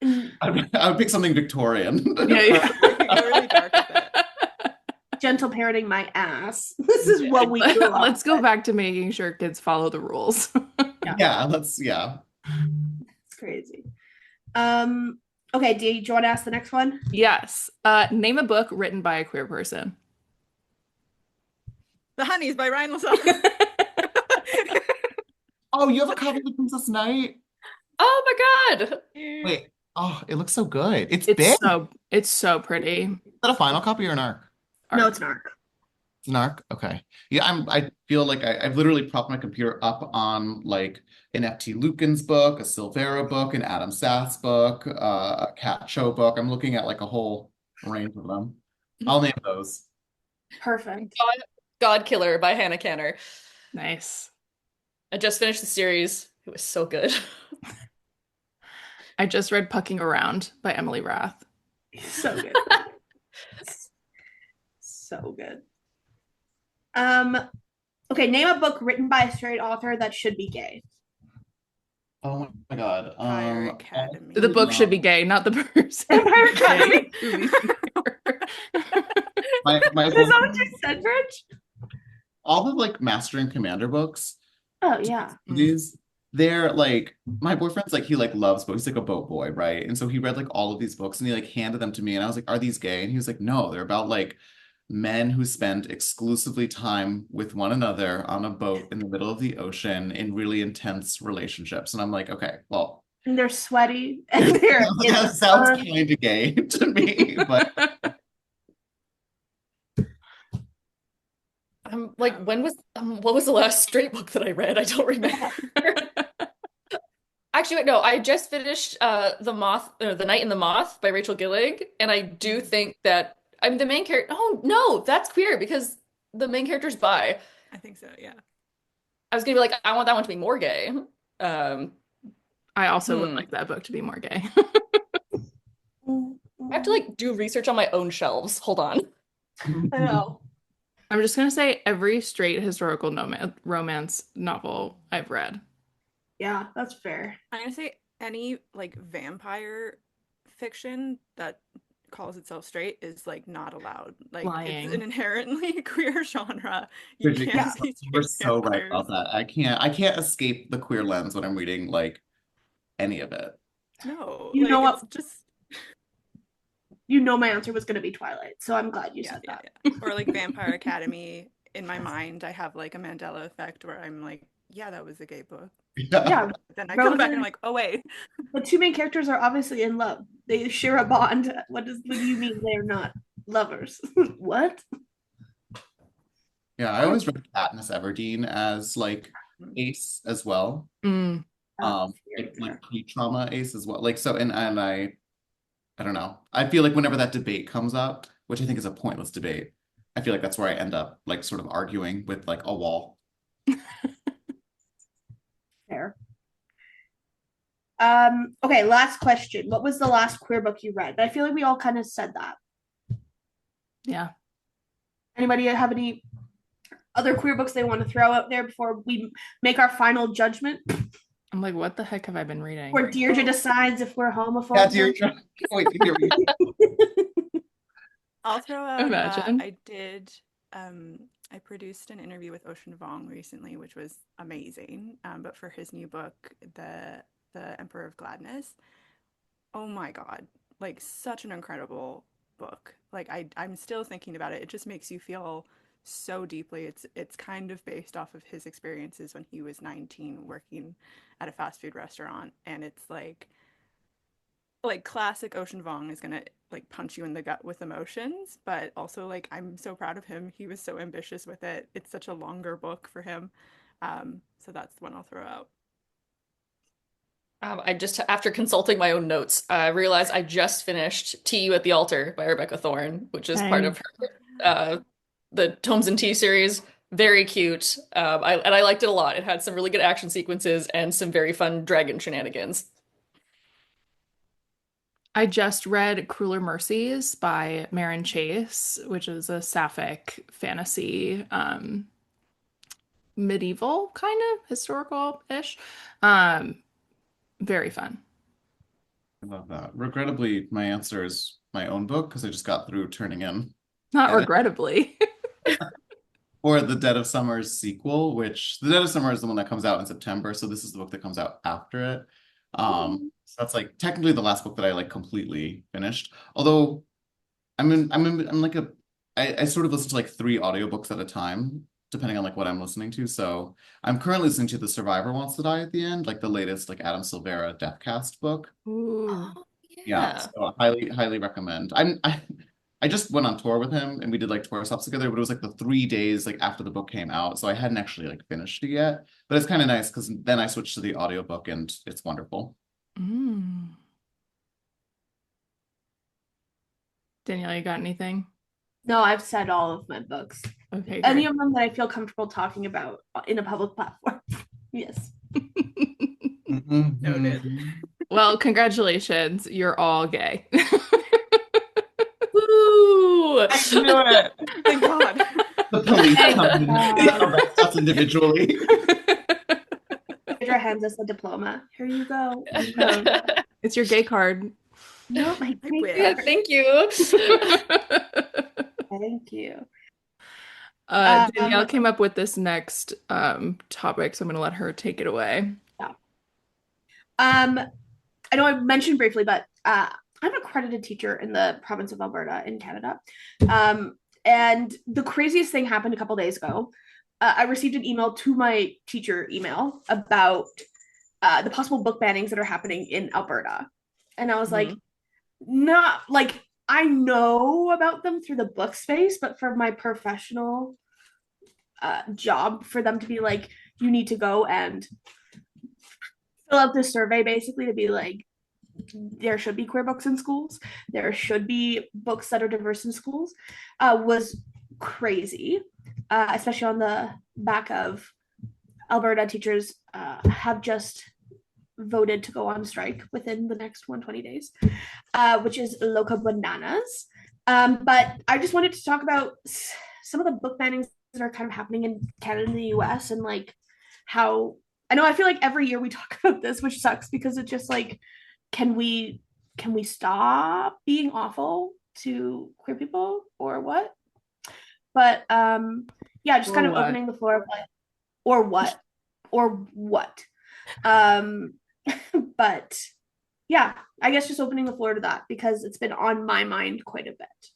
And I would pick something Victorian. Yeah, yeah. We could go really dark with it. gentle parenting my ass. This is what we grew up Let's go with. back to making sure kids follow the rules. Yeah. It's crazy. Okay, do you want to ask the next one? Yes. Name a book written by a queer person. The Honeys by Ryan LaSalle. Oh, you have a copy of The Princess Knight? Oh my God. Wait. Oh, it looks so good. It's It's big. it's so pretty. Is that a final copy or an arc? No, it's an arc. It's an arc? Okay. Yeah, I feel like I've literally propped my computer up on like an F.T. Lucan's book, a Silvera book, an Adam Sass book, a Cat Cho book. I'm looking at like a whole range of them. I'll name those. Perfect. God Killer by Hannah Canner. Nice. I just finished the series. It was so good. I just read Pucking Around by Emily Rath. So good. So good. Okay, name a book written by a straight author that should be gay. Oh my God. Fire Academy. The book should be gay, not the person. Empire Academy. my Is that what you said, Rich? all the like Master and Commander books. Oh yeah. These they're like my boyfriend's like he like loves books. He's like a boat boy, right? And so he read like all of these books and he like handed them to me and I was like, "Are these gay?" And he was like, "No, they're about like men who spend exclusively time with one another on a boat in the middle of the ocean in really intense relationships." And I'm like, "Okay, well, And they're sweaty and they're in that the sounds sun. kind of gay to me, but I'm like, what was the last straight book that I read? I don't remember. Actually, wait, no, I just finished The Night and the Moth by Rachel Gillig, and I do think that I mean the main character. Oh no, that's queer because the main character's bi. I think so, yeah. I was gonna be like, I want that one to be more gay. Um, I also would like that book to be more gay. I have to like do research on my own shelves. Hold on. I know. I'm just gonna say every straight historical romance novel I've read. Yeah, that's fair. I'm gonna say any like vampire fiction that calls itself straight is like not allowed. Like Lying. it's an inherently queer genre. You Bridget, can't see you're straight so right vampires. about that. I can't escape the queer lens when I'm reading like any of it. No, You know like what? it's just You know my answer was going to be Twilight, so I'm glad you yeah, said yeah, that. yeah. Or like Vampire Academy. In my mind, I have like a Mandela effect where I'm like, yeah, that was a gay book. Yeah, Then I come back and I'm like, oh wait. the two main characters are obviously in love. They share a bond. What do you mean they're not lovers? What? Yeah, I always read Katniss Everdeen as like ace as well. Mm. Like pre-trauma ace as well. Like so and I don't know. I feel like whenever that debate comes up, which I think is a pointless debate, I feel like that's where I end up like sort of arguing with like a wall. Fair. Okay, last question. What was the last queer book you read? I feel like we all kind of said that. Yeah. Anybody have any other queer books they want to throw out there before we make our final judgment? I'm like, what the heck have I been reading? Where Deirdre decides if we're Yeah, homophobic. Deirdre. Wait, Deirdre. I'll throw out Imagine. I produced an interview with Ocean Vuong recently, which was amazing. But for his new book, The Emperor of Gladness, oh my God, like such an incredible book. Like I'm still thinking about it. It just makes you feel so deeply. It's kind of based off of his experiences when he was 19 working at a fast food restaurant, and it's like classic Ocean Vuong is gonna like punch you in the gut with emotions, but also like I'm so proud of him. He was so ambitious with it. It's such a longer book for him. So that's the one I'll throw out. I just, after consulting my own notes, I realized I just finished Tea You at the Altar by Rebecca Thorne, which is part of Nice. her, the Tomes and Tea series. Very cute. And I liked it a lot. It had some really good action sequences and some very fun dragon shenanigans. I just read Crueler Mercies by Maren Chase, which is a sapphic fantasy, medieval kind of historical-ish. Um, Very fun. I love that. Regrettably, my answer is my own book because I just got through turning in Not edit regrettably. or the Dead of Summer's sequel, which the Dead of Summer is the one that comes out in September, so this is the book that comes out after it. So that's like technically the last book that I like completely finished. Although I'm like I sort of listen to like three audiobooks at a time, depending on like what I'm listening to. So I'm currently listening to The Survivor Wants to Die at the End, like the latest like Adam Silvera Deathcast book. Ooh. Oh, Yeah, yeah. so highly recommend. I just went on tour with him and we did like tour stops together, but it was like the 3 days like after the book came out, so I hadn't actually like finished it yet. But it's kind of nice because then I switched to the audiobook and it's wonderful. Mm. Danielle, you got anything? No, I've said all of my books. Okay, Any great. of them that I feel comfortable talking about in a public platform. Yes. Noted. Well, congratulations. You're all gay. Woo! I knew it. Thank God. The police Thank come and God. arrest us individually. Phaedra hands us a diploma. Here you go. It's your gay card. No, my I great wish. Yeah, card. thank you. Thank you. Danielle came up with this next topic, so I'm going to let her take it away. Yeah. I know I mentioned briefly, but I'm an accredited teacher in the province of Alberta in Canada. And the craziest thing happened a couple days ago. I received an email to my teacher email about the possible book bannings that are happening in Alberta. And I was like, not like I know about them through the book space, but for my professional job, for them to be like, you need to go and fill out this survey basically to be like, there should be queer books in schools, there should be books that are diverse in schools, was crazy, especially on the back of Alberta teachers have just voted to go on strike within the next 120 days, which is loco bananas. But I just wanted to talk about some of the book bannings that are kind of happening in Canada and the US, and like how I know I feel like every year we talk about this, which sucks because it's just like, can we stop being awful to queer people or what? But yeah, just Or kind of what? opening the floor of like, or what? Or what? Um, but yeah, I guess just opening the floor to that because it's been on my mind quite a bit.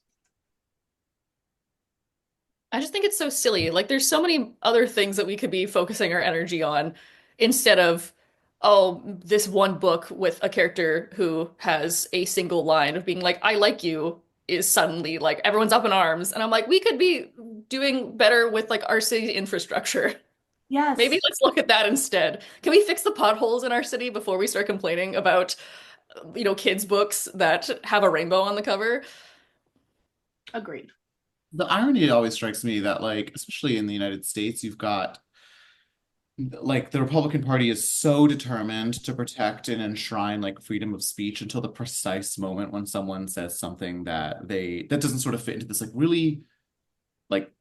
I just think it's so silly. Like, there's so many other things that we could be focusing our energy on instead of, oh, this one book with a character who has a single line of being like, I like you, is suddenly like everyone's up in arms. And I'm like, we could be doing better with like our city infrastructure. Yes, Maybe let's look at that instead. Can we fix the potholes in our city before we start complaining about, kids' books that have a rainbow on the cover? agreed. The irony always strikes me that like, especially in the United States, you've got like the Republican Party is so determined to protect and enshrine like freedom of speech until the precise moment when someone says something that doesn't sort of fit into this like really like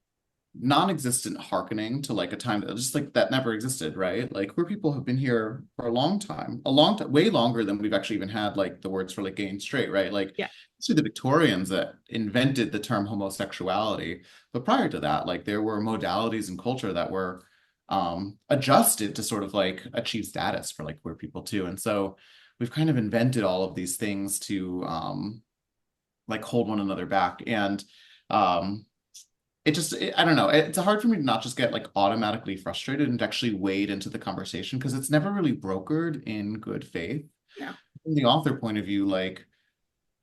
non-existent hearkening to like a time that just like that never existed, right? Like queer people have been here for a long time, way longer than we've actually even had like the words for like gay and straight, right? Like Yeah. it's the Victorians that invented the term homosexuality, but prior to that, like there were modalities and culture that were adjusted to sort of like achieve status for like queer people too, and so we've kind of invented all of these things to like hold one another back, and um I don't know. It's hard for me to not just get like automatically frustrated and to actually wade into the conversation because it's never really brokered in good faith. Yeah. From the author point of view, like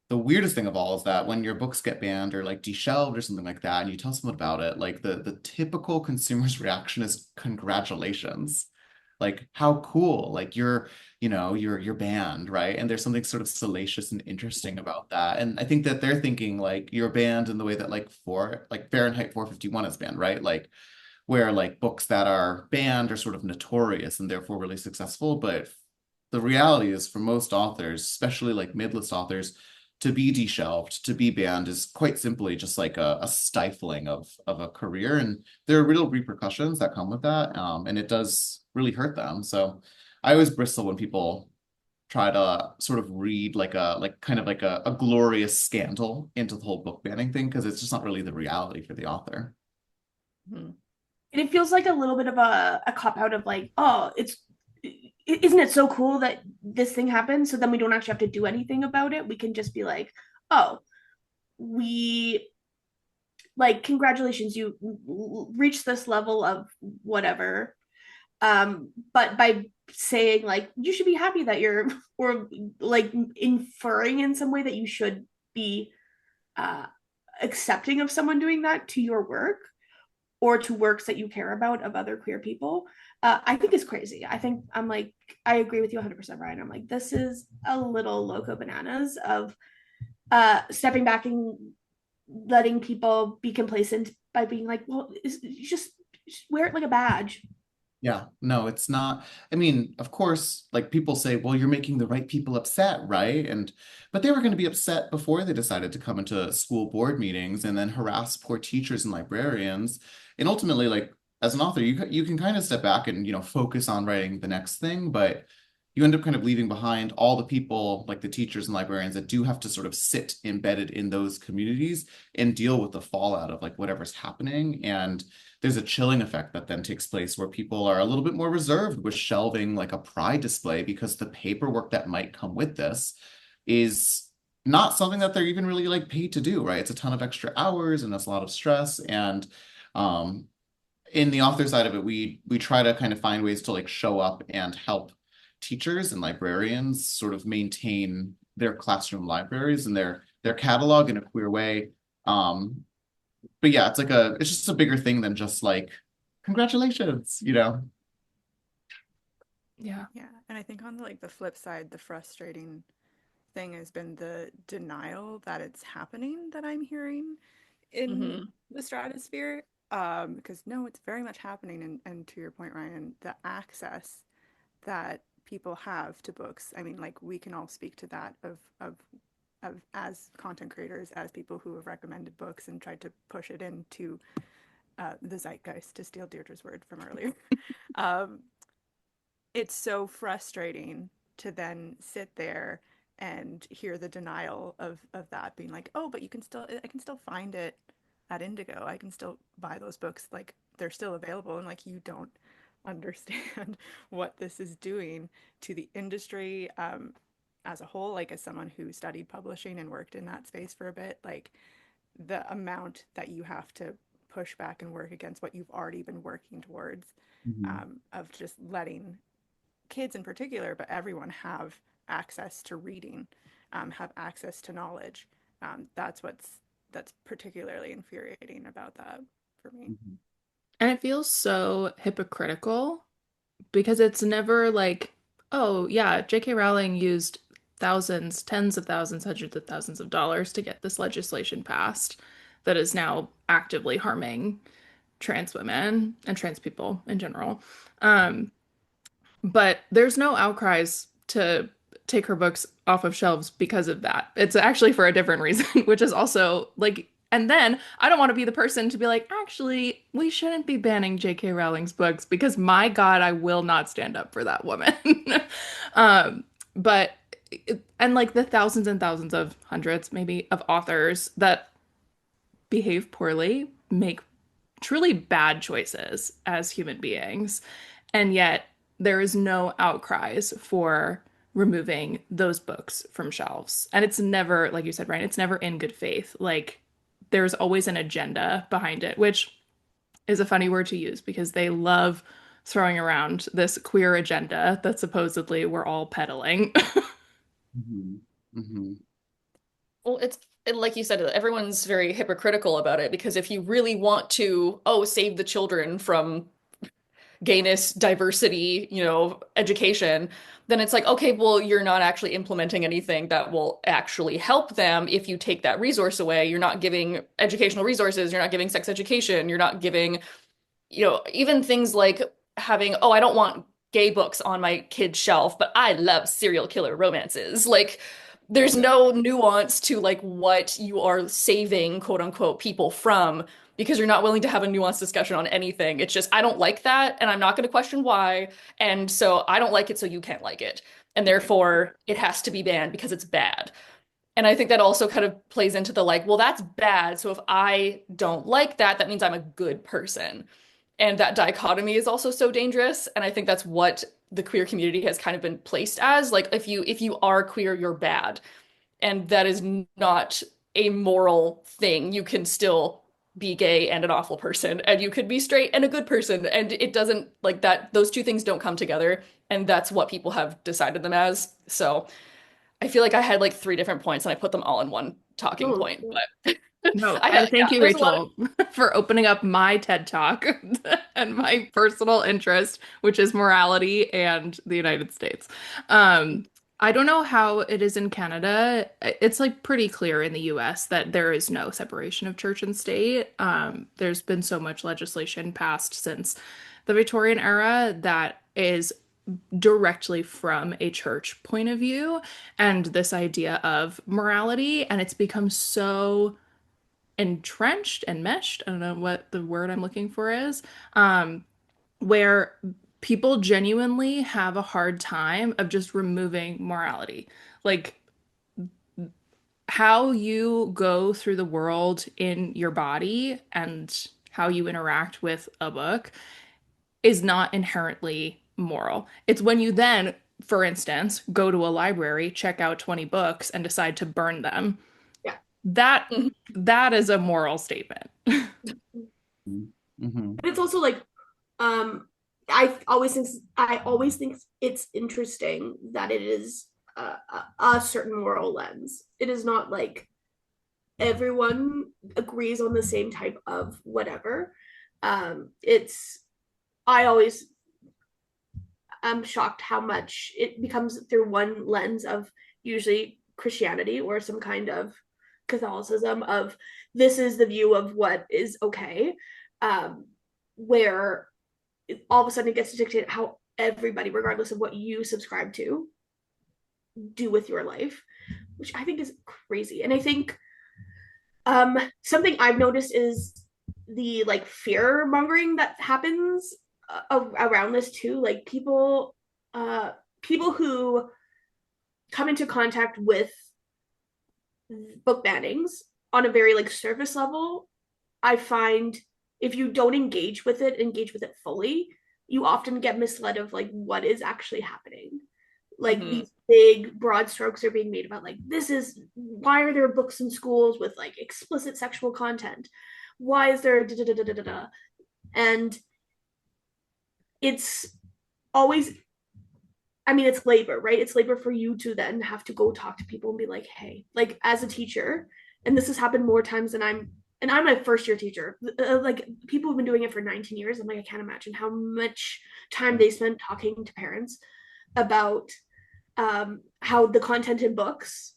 the weirdest thing of all is that when your books get banned or like deshelved or something like that, and you tell someone about it, like the typical consumer's reaction is congratulations. like how cool, like you're banned, right? And there's something sort of salacious and interesting about that. And I think that they're thinking like you're banned in the way that like Fahrenheit 451 is banned, right? Like where like books that are banned are sort of notorious and therefore really successful. But the reality is for most authors, especially like mid-list authors, to be deshelved, to be banned is quite simply just like a stifling of a career. And there are real repercussions that come with that. And it does really hurt them. So I always bristle when people try to sort of read like kind of like a glorious scandal into the whole book banning thing, because it's just not really the reality for the author. Mhm. And it feels like a little bit of a cop out of like, oh, isn't it so cool that this thing happened? So then we don't actually have to do anything about it. We can just be like, oh, we like, congratulations, you reached this level of whatever. But by saying like you should be happy that you're, or like inferring in some way that you should be uh accepting of someone doing that to your work or to works that you care about of other queer people, I think is crazy. I think I'm like, I agree with you 100%, Brian. I'm like, this is a little loco bananas of stepping back and letting people be complacent by being like, well, you just wear it like a badge. Yeah, no, it's not. I mean, of course, like people say, well, you're making the right people upset, right? And but they were going to be upset before they decided to come into school board meetings and then harass poor teachers and librarians. And ultimately, like as an author, you can kind of step back and focus on writing the next thing, but you end up kind of leaving behind all the people, like the teachers and librarians, that do have to sort of sit embedded in those communities and deal with the fallout of like whatever's happening. And there's a chilling effect that then takes place where people are a little bit more reserved with shelving like a pride display because the paperwork that might come with this is not something that they're even really like paid to do, right? It's a ton of extra hours and it's a lot of stress. And um, in the author side of it, we try to kind of find ways to like show up and help teachers and librarians sort of maintain their classroom libraries and their catalog in a queer way. But yeah, it's just a bigger thing than just like congratulations, you know. Yeah. Yeah, and I think on the flip side, the frustrating thing has been the denial that it's happening that I'm hearing in Mhm. the stratosphere. Because no, it's very much happening, and to your point, Ryan, the access that people have to books. I mean, like we can all speak to that of as content creators, as people who have recommended books and tried to push it into the zeitgeist, to steal Deirdre's word from earlier. um, it's so frustrating to then sit there and hear the denial of that being like, oh, but I can still find it at Indigo. I can still buy those books. Like they're still available. And like, you don't understand what this is doing to the industry as a whole. Like as someone who studied publishing and worked in that space for a bit, like the amount that you have to push back and work against what you've already been working towards, Mhm. of just letting kids in particular, but everyone have access to reading, have access to knowledge. That's particularly infuriating about that for me. Mhm. And it feels so hypocritical because it's never like, oh, yeah, J.K. Rowling used thousands, tens of thousands, hundreds of thousands of dollars to get this legislation passed that is now actively harming trans women and trans people in general. Um, but there's no outcries to take her books off of shelves because of that. It's actually for a different reason, which is also like, and then I don't want to be the person to be like, actually, we shouldn't be banning J.K. Rowling's books because my God, I will not stand up for that woman. um, but and like the thousands and thousands of hundreds maybe of authors that behave poorly, make truly bad choices as human beings. And yet there is no outcries for removing those books from shelves. And it's never, like you said, Ryan, it's never in good faith. Like there's always an agenda behind it, which is a funny word to use because they love throwing around this queer agenda that supposedly we're all peddling. Mhm. Mhm. Well, like you said, everyone's very hypocritical about it because if you really want to, oh, save the children from gayness, diversity, education, then it's like, okay, well, you're not actually implementing anything that will actually help them if you take that resource away. You're not giving educational resources, you're not giving sex education, you're not giving, even things like having, oh, I don't want gay books on my kid's shelf, but I love serial killer romances. Like, there's no nuance to like what you are saving, quote unquote, people from because you're not willing to have a nuanced discussion on anything. It's just, I don't like that, and I'm not going to question why. And so I don't like it, so you can't like it. And therefore, it has to be banned because it's bad. And I think that also kind of plays into the like, well, that's bad. So if I don't like that, that means I'm a good person. And that dichotomy is also so dangerous. And I think that's what the queer community has kind of been placed as. Like, if you are queer, you're bad. And that is not a moral thing. You can still be gay and an awful person, and you could be straight and a good person. And it doesn't like that, those two things don't come together. And that's what people have decided them as. So I feel like I had like three different points and I put them all in one talking Oh, point. yeah. But No, I and thank you, there's a lot of Rachel, for opening up my TED Talk and my personal interest, which is morality and the United States. I don't know how it is in Canada. It's like pretty clear in the US that there is no separation of church and state. There's been so much legislation passed since the Victorian era that is directly from a church point of view and this idea of morality, and it's become so entrenched and meshed. I don't know what the word I'm looking for is, where people genuinely have a hard time of just removing morality. Like how you go through the world in your body and how you interact with a book is not inherently moral. It's when you then, for instance, go to a library, check out 20 books, and decide to burn them. Yeah. That Mhm. that is a moral statement. Mhm. But it's also like, um, I always think it's interesting that it is a certain moral lens. It is not like everyone agrees on the same type of whatever. It's I always am shocked how much it becomes through one lens of usually Christianity or some kind of Catholicism of this is the view of what is okay, where all of a sudden it gets to dictate how everybody, regardless of what you subscribe to, do with your life, which I think is crazy. And I think something I've noticed is the like fear mongering that happens around this too. Like people who come into contact with book bannings on a very like surface level, I find if you don't engage with it fully, you often get misled of like what is actually happening. Like Mhm. these big broad strokes are being made about like this is why are there books in schools with like explicit sexual content? Why is there da da da da da da? And it's always, I mean, it's labor, right? It's labor for you to then have to go talk to people and be like, hey, like as a teacher, and this has happened more times than I'm a first year teacher. Like people have been doing it for 19 years. I'm like, I can't imagine how much time they spent talking to parents about how the content in books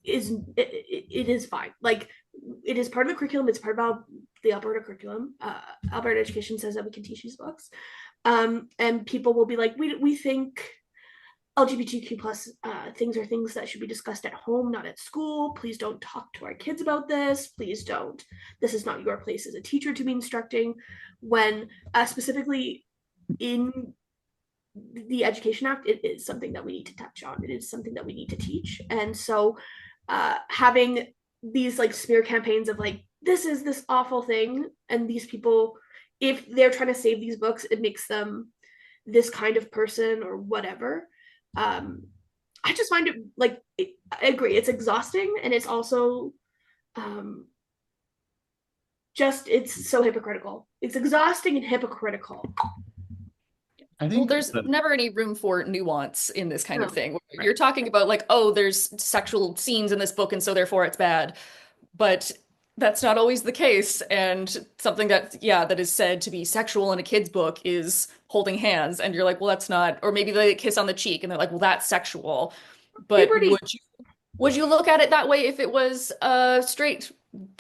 it is fine. Like it is part of the curriculum. It's part of the Alberta curriculum. Alberta Education says that we can teach these books, and people will be like, we think LGBTQ plus things are things that should be discussed at home, not at school. Please don't talk to our kids about this. Please don't. This is not your place as a teacher to be instructing. When specifically in the Education Act, it is something that we need to touch on. It is something that we need to teach. And so having these like smear campaigns of like, this is this awful thing, and these people, if they're trying to save these books, it makes them this kind of person or whatever. um I just find it like I agree, it's exhausting, and it's also um just it's so hypocritical. It's exhausting and hypocritical. I Well, think there's never any room for nuance in this kind of No. thing. Right. You're talking about like, oh, there's sexual scenes in this book, and so therefore it's bad. But that's not always the case. And something that, yeah, that is said to be sexual in a kid's book is holding hands. And you're like, well, that's not, or maybe they kiss on the cheek and they're like, well, that's sexual. But Puberty. would you look at it that way if it was a straight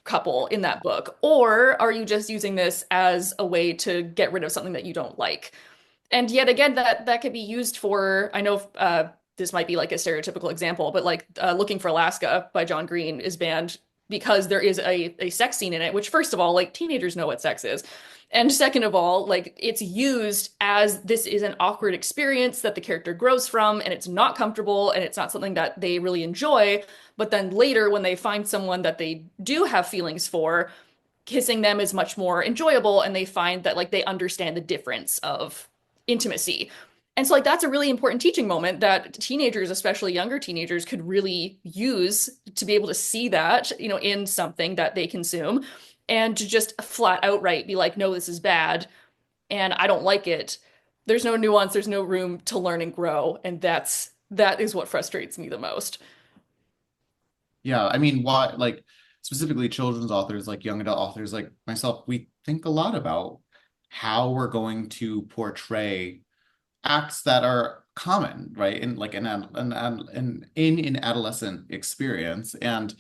couple in that book? Or are you just using this as a way to get rid of something that you don't like? And yet again, that could be used for, I know this might be like a stereotypical example, but like Looking for Alaska by John Green is banned because there is a sex scene in it, which first of all, like teenagers know what sex is. And second of all, like it's used as this is an awkward experience that the character grows from, and it's not comfortable and it's not something that they really enjoy. But then later, when they find someone that they do have feelings for, kissing them is much more enjoyable, and they find that like they understand the difference of intimacy. And so like that's a really important teaching moment that teenagers, especially younger teenagers, could really use to be able to see that, in something that they consume and to just flat outright be like, no, this is bad and I don't like it. There's no nuance, there's no room to learn and grow, and that is what frustrates me the most. Yeah, I mean, why, like, specifically children's authors, like young adult authors, like myself, we think a lot about how we're going to portray acts that are common, right? In like in an adolescent experience. And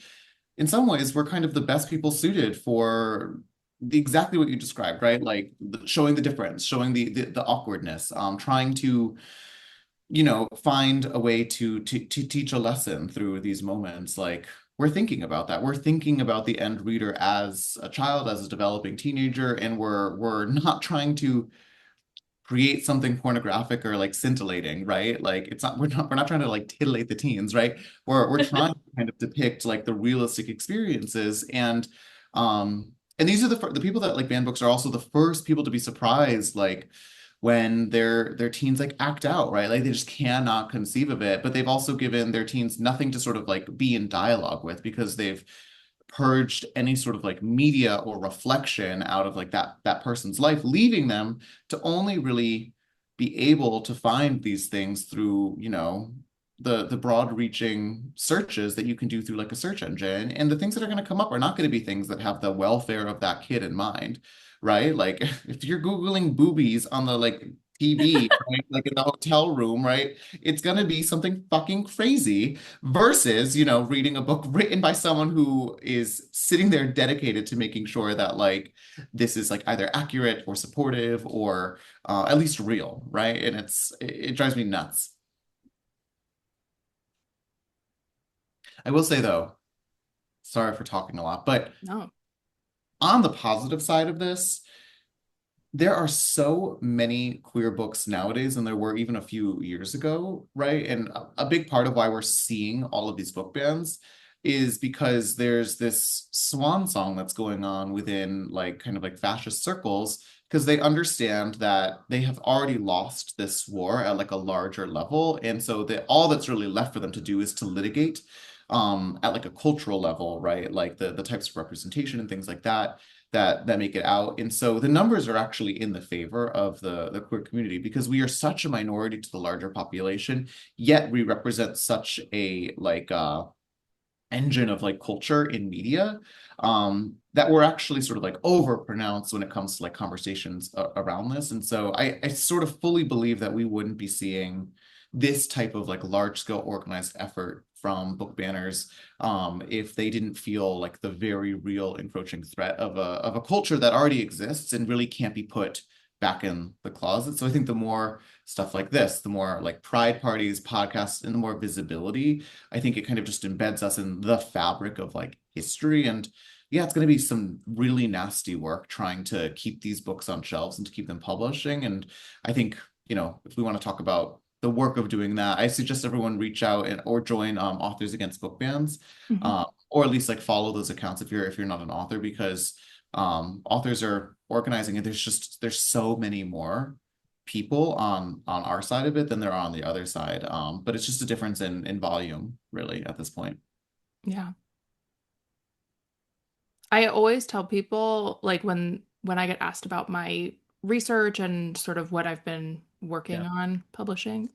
in some ways, we're kind of the best people suited for exactly what you described, right? Like showing the difference, showing the awkwardness, trying to find a way to teach a lesson through these moments. Like we're thinking about that. We're thinking about the end reader as a child, as a developing teenager, and we're not trying to create something pornographic or like scintillating, right? Like it's not we're not trying to like titillate the teens, right? We're trying to kind of depict like the realistic experiences, and these are the people that like ban books are also the first people to be surprised, like when their teens like act out, right? Like they just cannot conceive of it, but they've also given their teens nothing to sort of like be in dialogue with because they've purged any sort of like media or reflection out of like that person's life, leaving them to only really be able to find these things through, the broad reaching searches that you can do through like a search engine. And the things that are going to come up are not going to be things that have the welfare of that kid in mind, right? Like if you're Googling boobies on the like TV, right? Like in the hotel room, right? It's gonna be something fucking crazy versus, reading a book written by someone who is sitting there dedicated to making sure that like this is like either accurate or supportive or at least real, right? And it drives me nuts. I will say though, sorry for talking a lot, but No. on the positive side of this, there are so many queer books nowadays than there were even a few years ago, right? And a big part of why we're seeing all of these book bans is because there's this swan song that's going on within like kind of like fascist circles because they understand that they have already lost this war at like a larger level. And so that all that's really left for them to do is to litigate at like a cultural level, right? Like the types of representation and things like that make it out. And so the numbers are actually in the favor of the queer community because we are such a minority to the larger population, yet we represent such a like engine of like culture in media that we're actually sort of like over pronounced when it comes to like conversations around this. And so I sort of fully believe that we wouldn't be seeing this type of like large scale organized effort from book banners if they didn't feel like the very real encroaching threat of a culture that already exists and really can't be put back in the closet. So I think the more stuff like this, the more like pride parties, podcasts, and the more visibility, I think it kind of just embeds us in the fabric of like history. And yeah, it's going to be some really nasty work trying to keep these books on shelves and to keep them publishing. And I think, if we want to talk about the work of doing that, I suggest everyone reach out or join Authors Against Book Bans, Mhm. or at least like follow those accounts if you're not an author, because authors are organizing and there's so many more people on our side of it than there are on the other side. But it's just a difference in volume, really, at this point. Yeah. I always tell people like when I get asked about my research and sort of what I've been working Yeah. on publishing,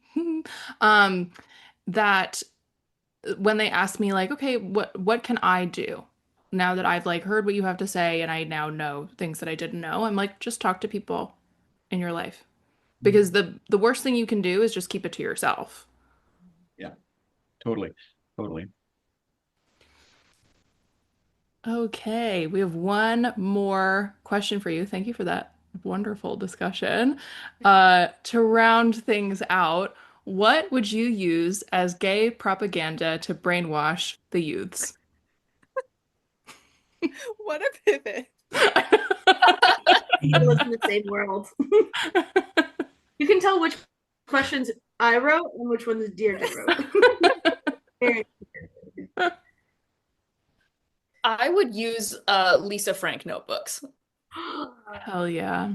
um, that when they ask me like, okay, what can I do? now that I've like heard what you have to say and I now know things that I didn't know, I'm like, just talk to people in your life. Because the worst thing you can do is just keep it to yourself. Yeah, totally. Totally. Okay, we have one more question for you. Thank you for that wonderful discussion. To round things out, what would you use as gay propaganda to brainwash the youths? What a pivot. He lives in the same world. You can tell which questions I wrote and which ones Deirdre wrote. I would use Lisa Frank notebooks. Hell yeah.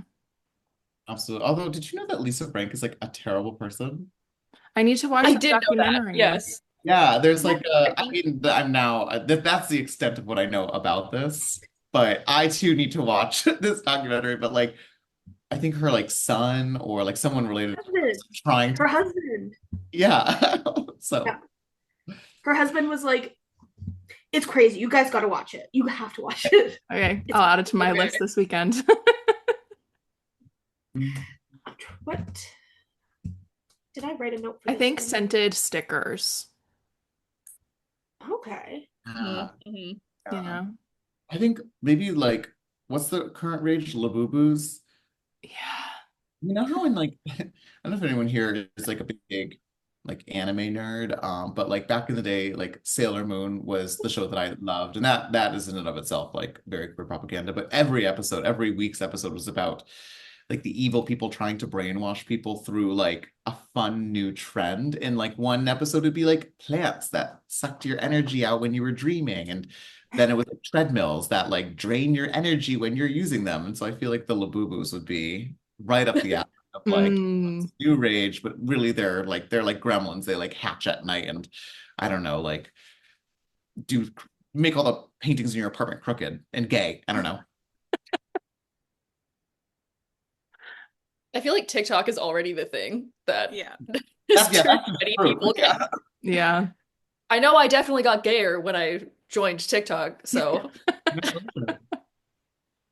Absolutely. Although, did you know that Lisa Frank is like a terrible person? I need to watch I that did know that. documentary. Yes. Yeah, there's like I mean, I'm now that's the extent of what I know about this. But I too need to watch this documentary. But like, I think her like son or like someone related to her is trying Her to, husband. yeah. So Yeah. Her husband was like, it's crazy. You guys got to watch it. You have to watch it. Okay, It's I'll add it to my okay. list this weekend. what did I write a note for I this think one? scented stickers, Okay. yeah, you yeah. know? I think maybe like what's the current rage? Labubus. Yeah. You know how in like I don't know if anyone here is like a big like anime nerd, but like back in the day, like Sailor Moon was the show that I loved, and that is in and of itself like very queer propaganda. But every episode, every week's episode was about like the evil people trying to brainwash people through like a fun new trend. And like one episode would be like plants that sucked your energy out when you were dreaming, and then it was like treadmills that like drain your energy when you're using them. And so I feel like the Labubus would be right up the alley of like Mm. new rage, but really they're like gremlins. They like hatch at night and I don't know, like do make all the paintings in your apartment crooked and gay. I don't know. I feel like TikTok is already the thing that Yeah. has Yeah, turned that's many true. people gay. Yeah. Yeah. I know I definitely got gayer when I joined TikTok, so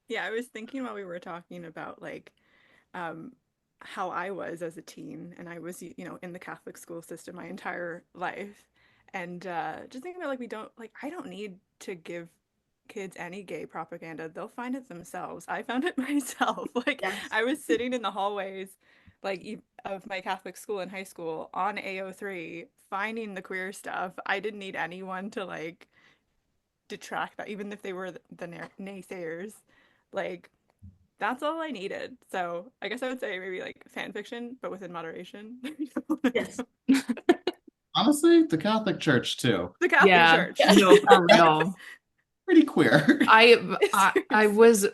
Yeah, I was thinking while we were talking about like um how I was as a teen, and I was, in the Catholic school system my entire life. And just thinking about like I don't need to give kids any gay propaganda. They'll find it themselves. I found it myself. Like Yes. I was sitting in the hallways of my Catholic school in high school on AO3 finding the queer stuff. I didn't need anyone to like detract that, even if they were the naysayers. Like that's all I needed. So I guess I would say maybe like fan fiction, but within moderation. Yes. Honestly, the Catholic Church too. The Catholic Yeah. Church. yeah. No, for real. Pretty queer. I was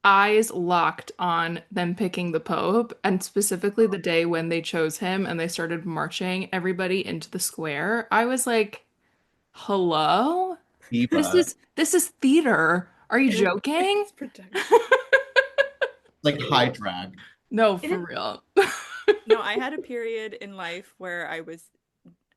eyes locked on them picking the Pope, and specifically the day when they chose him and they started marching everybody into the square. I was like, hello? Diva. This is theater. Are you It- joking? It's production. Like high drag. No, It for is- real. No, I had a period in life where I was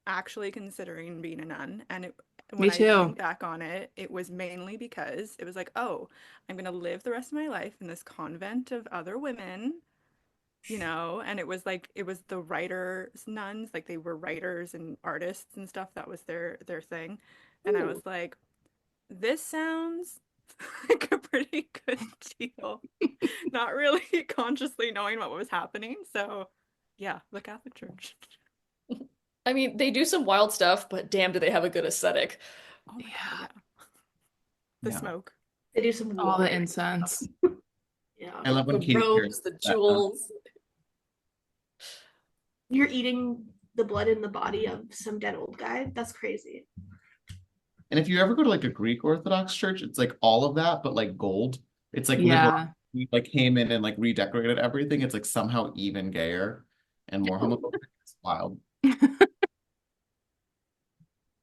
actually considering being a nun, and Me when I too. think back on it, it was mainly because it was like, oh, I'm gonna live the rest of my life in this convent of other women, and it was the writers nuns, like they were writers and artists and stuff. That was their thing. And I Ooh. was like, this sounds like a pretty good deal. Not really consciously knowing what was happening. So yeah, the Catholic Church. I mean, they do some wild stuff, but damn, do they have a good aesthetic. Oh my Yeah. God, yeah. The Yeah. smoke. They do some All the wild incense. stuff. Yeah. I love when The Katie Pierce robes, the does that. jewels. You're eating the blood in the body of some dead old guy. That's crazy. And if you ever go to like a Greek Orthodox church, it's like all of that, but like gold. It's like literally Yeah. we, like came in and like redecorated everything. It's like somehow even gayer and more homophobic. It's wild.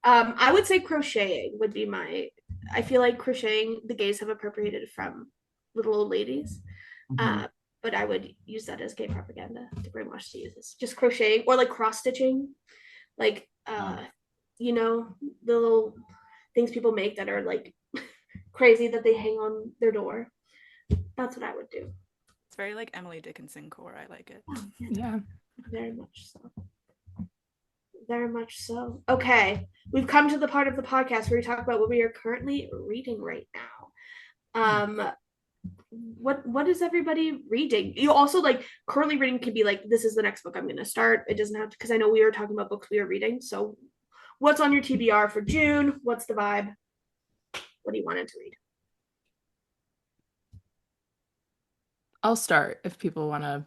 I would say crocheting would be I feel like crocheting, the gays have appropriated from little old ladies. Mhm. But I would use that as gay propaganda to brainwash the youth. Just crocheting or like cross stitching, like the little things people make that are like crazy that they hang on their door. That's what I would do. It's very like Emily Dickinson core. I like it. Oh, yeah, Yeah. very much so. Very much so. Okay, we've come to the part of the podcast where we talk about what we are currently reading right now. What is everybody reading? You also like currently reading can be like this is the next book I'm going to start. It doesn't have to because I know we were talking about books we are reading. So, what's on your TBR for June? What's the vibe? What do you want to read? I'll start if people want to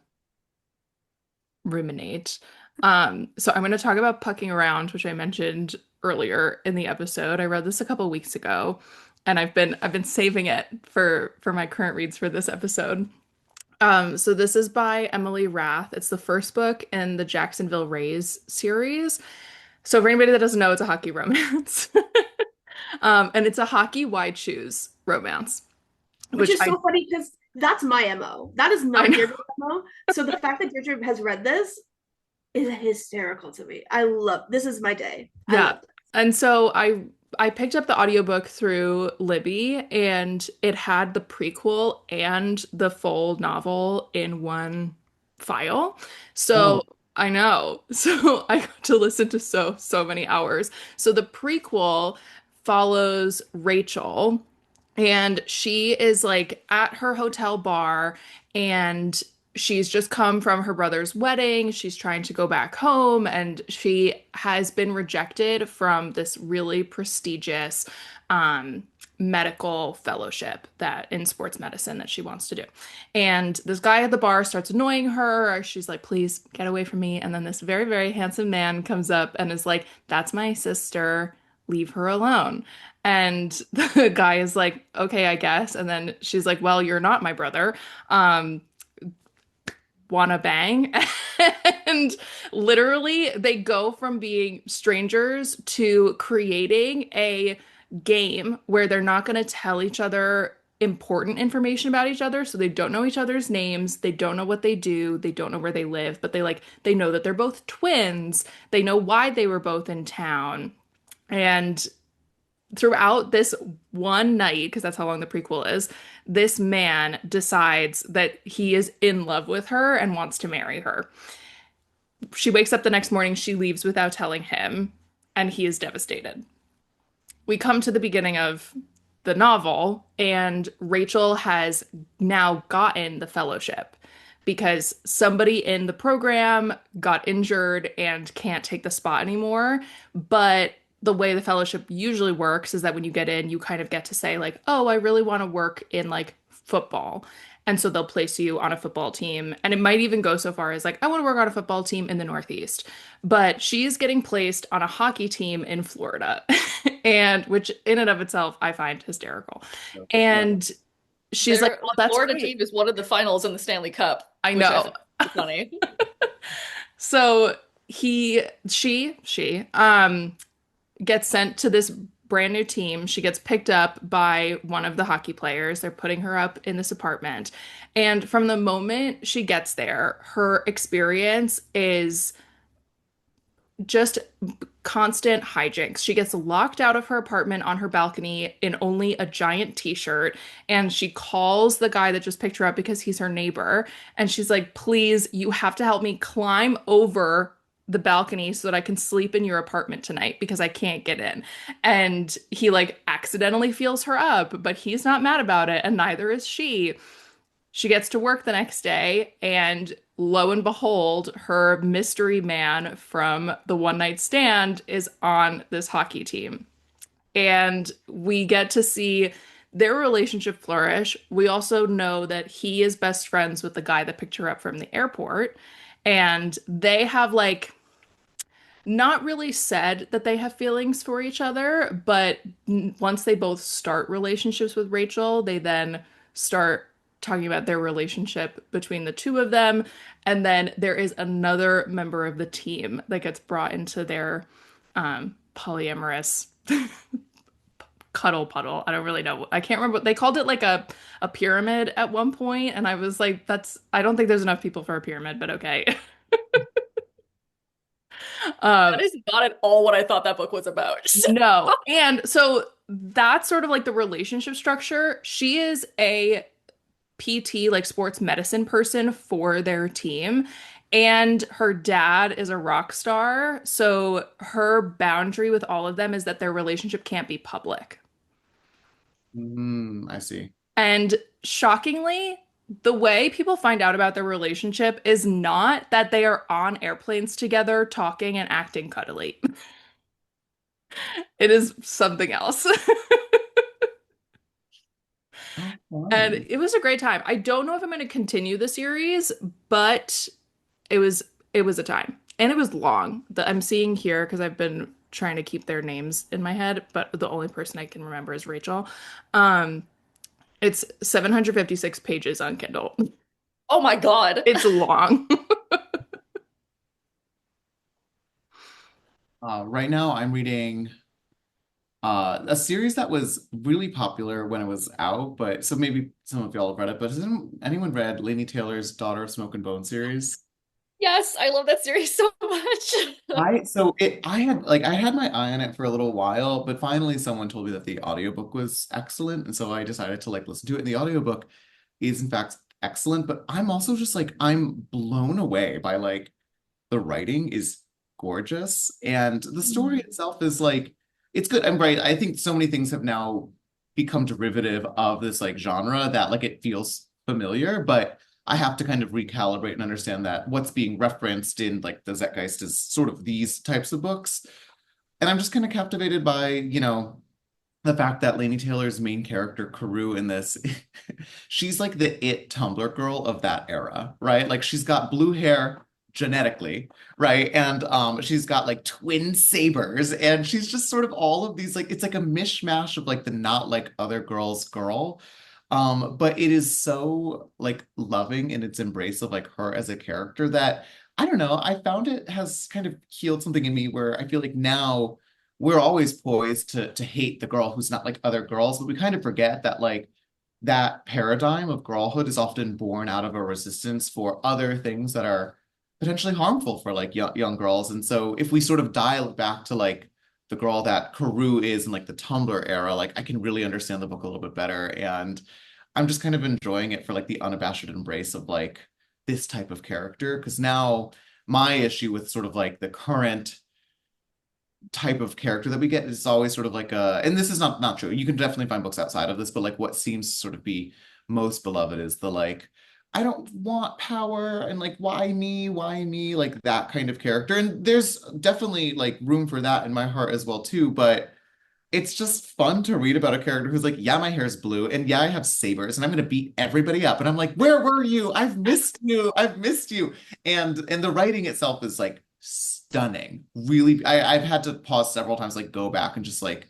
ruminate. So I'm going to talk about Pucking Around, which I mentioned earlier in the episode. I read this a couple weeks ago, and I've been saving it for my current reads for this episode. So this is by Emily Rath. It's the first book in the Jacksonville Rays series. So for anybody that doesn't know, it's a hockey romance. And it's a hockey wide shoes romance, Which which is so funny because that's my MO. That is I not know. Deirdre's MO. So the fact that Deirdre has read this is hysterical to me. I love this is my day. I Yeah. love And so I picked up the audiobook through Libby and it had the prequel and the full novel in one file. Oh, So I know. So I got to listen to so many hours. So the prequel follows Rachel and she is like at her hotel bar and she's just come from her brother's wedding. She's trying to go back home and she has been rejected from this really prestigious um, medical fellowship that in sports medicine that she wants to do. And this guy at the bar starts annoying her. She's like, please get away from me. And then this very, very handsome man comes up and is like, that's my sister. Leave her alone. And the guy is like, okay, I guess. And then she's like, well, you're not my brother. Um, Wanna bang? And literally, they go from being strangers to creating a game where they're not going to tell each other important information about each other. So they don't know each other's names. They don't know what they do. They don't know where they live, but they know that they're both twins. They know why they were both in town. And throughout this one night, because that's how long the prequel is, this man decides that he is in love with her and wants to marry her. She wakes up the next morning, she leaves without telling him, and he is devastated. We come to the beginning of the novel, and Rachel has now gotten the fellowship because somebody in the program got injured and can't take the spot anymore. But the way the fellowship usually works is that when you get in, you kind of get to say, like, oh, I really want to work in like football. And so they'll place you on a football team. And it might even go so far as like, I want to work on a football team in the Northeast. But she's getting placed on a hockey team in Florida. And which in and of itself I find hysterical. yeah. And she's like, well, The that's Florida great. team is one of the finals in the Stanley Cup, I which I know. found funny. So she gets sent to this brand new team. She gets picked up by one of the hockey players. They're putting her up in this apartment. And from the moment she gets there, her experience is just constant hijinks. She gets locked out of her apartment on her balcony in only a giant t-shirt, and she calls the guy that just picked her up because he's her neighbor, and she's like, "Please, you have to help me climb over the balcony so that I can sleep in your apartment tonight because I can't get in." And he like accidentally feels her up, but he's not mad about it, and neither is she. She gets to work the next day, and lo and behold, her mystery man from the one night stand is on this hockey team. And we get to see their relationship flourish. We also know that he is best friends with the guy that picked her up from the airport. And they have like not really said that they have feelings for each other, but once they both start relationships with Rachel, they then start talking about their relationship between the two of them. And then there is another member of the team that gets brought into their polyamorous cuddle puddle. I don't really know. I can't remember. They called it like a pyramid at one point, and I was like, I don't think there's enough people for a pyramid, but okay. That Um, is not at all what I thought that book was about. no. And so that's sort of like the relationship structure. She is a PT, like sports medicine person for their team. And her dad is a rock star. So her boundary with all of them is that their relationship can't be public. I see. And shockingly, the way people find out about their relationship is not that they are on airplanes together talking and acting cuddly. It is something else. Oh, And fun. it was a great time. I don't know if I'm going to continue the series, but it was it was a time. And it was long. I'm seeing here because I've been trying to keep their names in my head, but the only person I can remember is Rachel. Um, it's 756 pages on Kindle. Oh my God. It's long. Right now, I'm reading a series that was really popular when it was out, but so maybe some of y'all have read it, but has anyone read Laini Taylor's Daughter of Smoke and Bone series? Yes, I love that series so much. I had my eye on it for a little while, but finally someone told me that the audiobook was excellent, and so I decided to like listen to it. And the audiobook is in fact excellent, but I'm also just like I'm blown away by like the writing is gorgeous and the story itself is like it's good. I'm right. I think so many things have now become derivative of this like genre that like it feels familiar, but I have to kind of recalibrate and understand that what's being referenced in like the Zeitgeist is sort of these types of books. And I'm just kind of captivated by, the fact that Laini Taylor's main character, Carew, in this, she's like the it Tumblr girl of that era, right? Like she's got blue hair genetically, right? And she's got like twin sabers, and she's just sort of all of these like it's like a mishmash of like the not like other girls girl. But it is so like loving in its embrace of like her as a character that I don't know, I found it has kind of healed something in me where I feel like now we're always poised to hate the girl who's not like other girls, but we kind of forget that like that paradigm of girlhood is often born out of a resistance for other things that are potentially harmful for like young girls. And so if we sort of dial it back to like the girl that Carew is in like the Tumblr era, like I can really understand the book a little bit better. And I'm just kind of enjoying it for like the unabashed embrace of like this type of character. Because now my issue with sort of like the current type of character that we get is always sort of like a, and this is not true. You can definitely find books outside of this, but like what seems to sort of be most beloved is the like, I don't want power and like why me, like that kind of character. And there's definitely like room for that in my heart as well too, but it's just fun to read about a character who's like, yeah, my hair is blue, and yeah, I have sabers, and I'm gonna beat everybody up. And I'm like, where were you? I've missed you. I've missed you. And the writing itself is like stunning. Really, I've had to pause several times, like go back and just like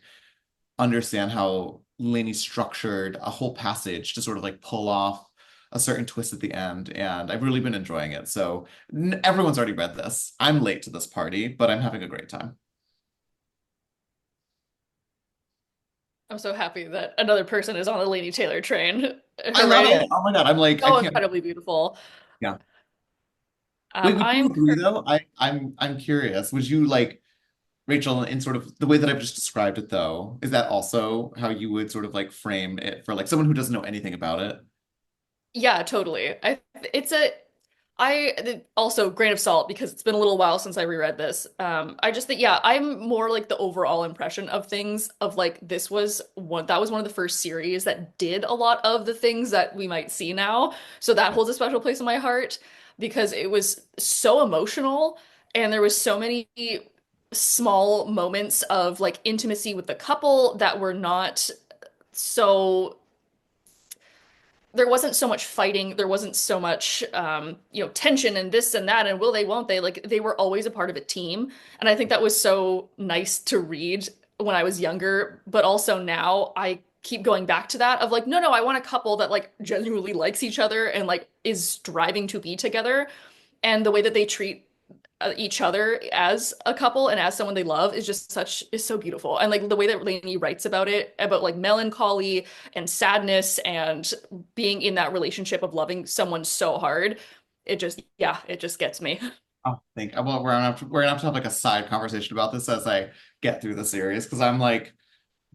understand how Lainey structured a whole passage to sort of like pull off a certain twist at the end. And I've really been enjoying it. So everyone's already read this. I'm late to this party, but I'm having a great time. I'm so happy that another person is on the Laini Taylor train. I love Hooray. it. Oh my God. I'm like, I So can't. incredibly beautiful. Yeah. Wait, would you I'm agree though? I'm curious. Would you like Rachel in sort of the way that I've just described it though? Is that also how you would sort of like frame it for like someone who doesn't know anything about it? Yeah, totally. It's a also grain of salt because it's been a little while since I reread this. I just think yeah, I'm more like the overall impression of things of like that was one of the first series that did a lot of the things that we might see now. So that holds a special place in my heart because it was so emotional and there was so many small moments of like intimacy with the couple that were not so there wasn't so much fighting, there wasn't so much tension and this and that and will they, won't they? Like they were always a part of a team. And I think that was so nice to read when I was younger, but also now I keep going back to that of like, no, I want a couple that like genuinely likes each other and like is striving to be together. And the way that they treat each other as a couple and as someone they love is so beautiful. And like the way that Lainey writes about it, about like melancholy and sadness and being in that relationship of loving someone so hard, it just gets me. Oh, well, we're gonna have to have like a side conversation about this as I get through the series because I'm like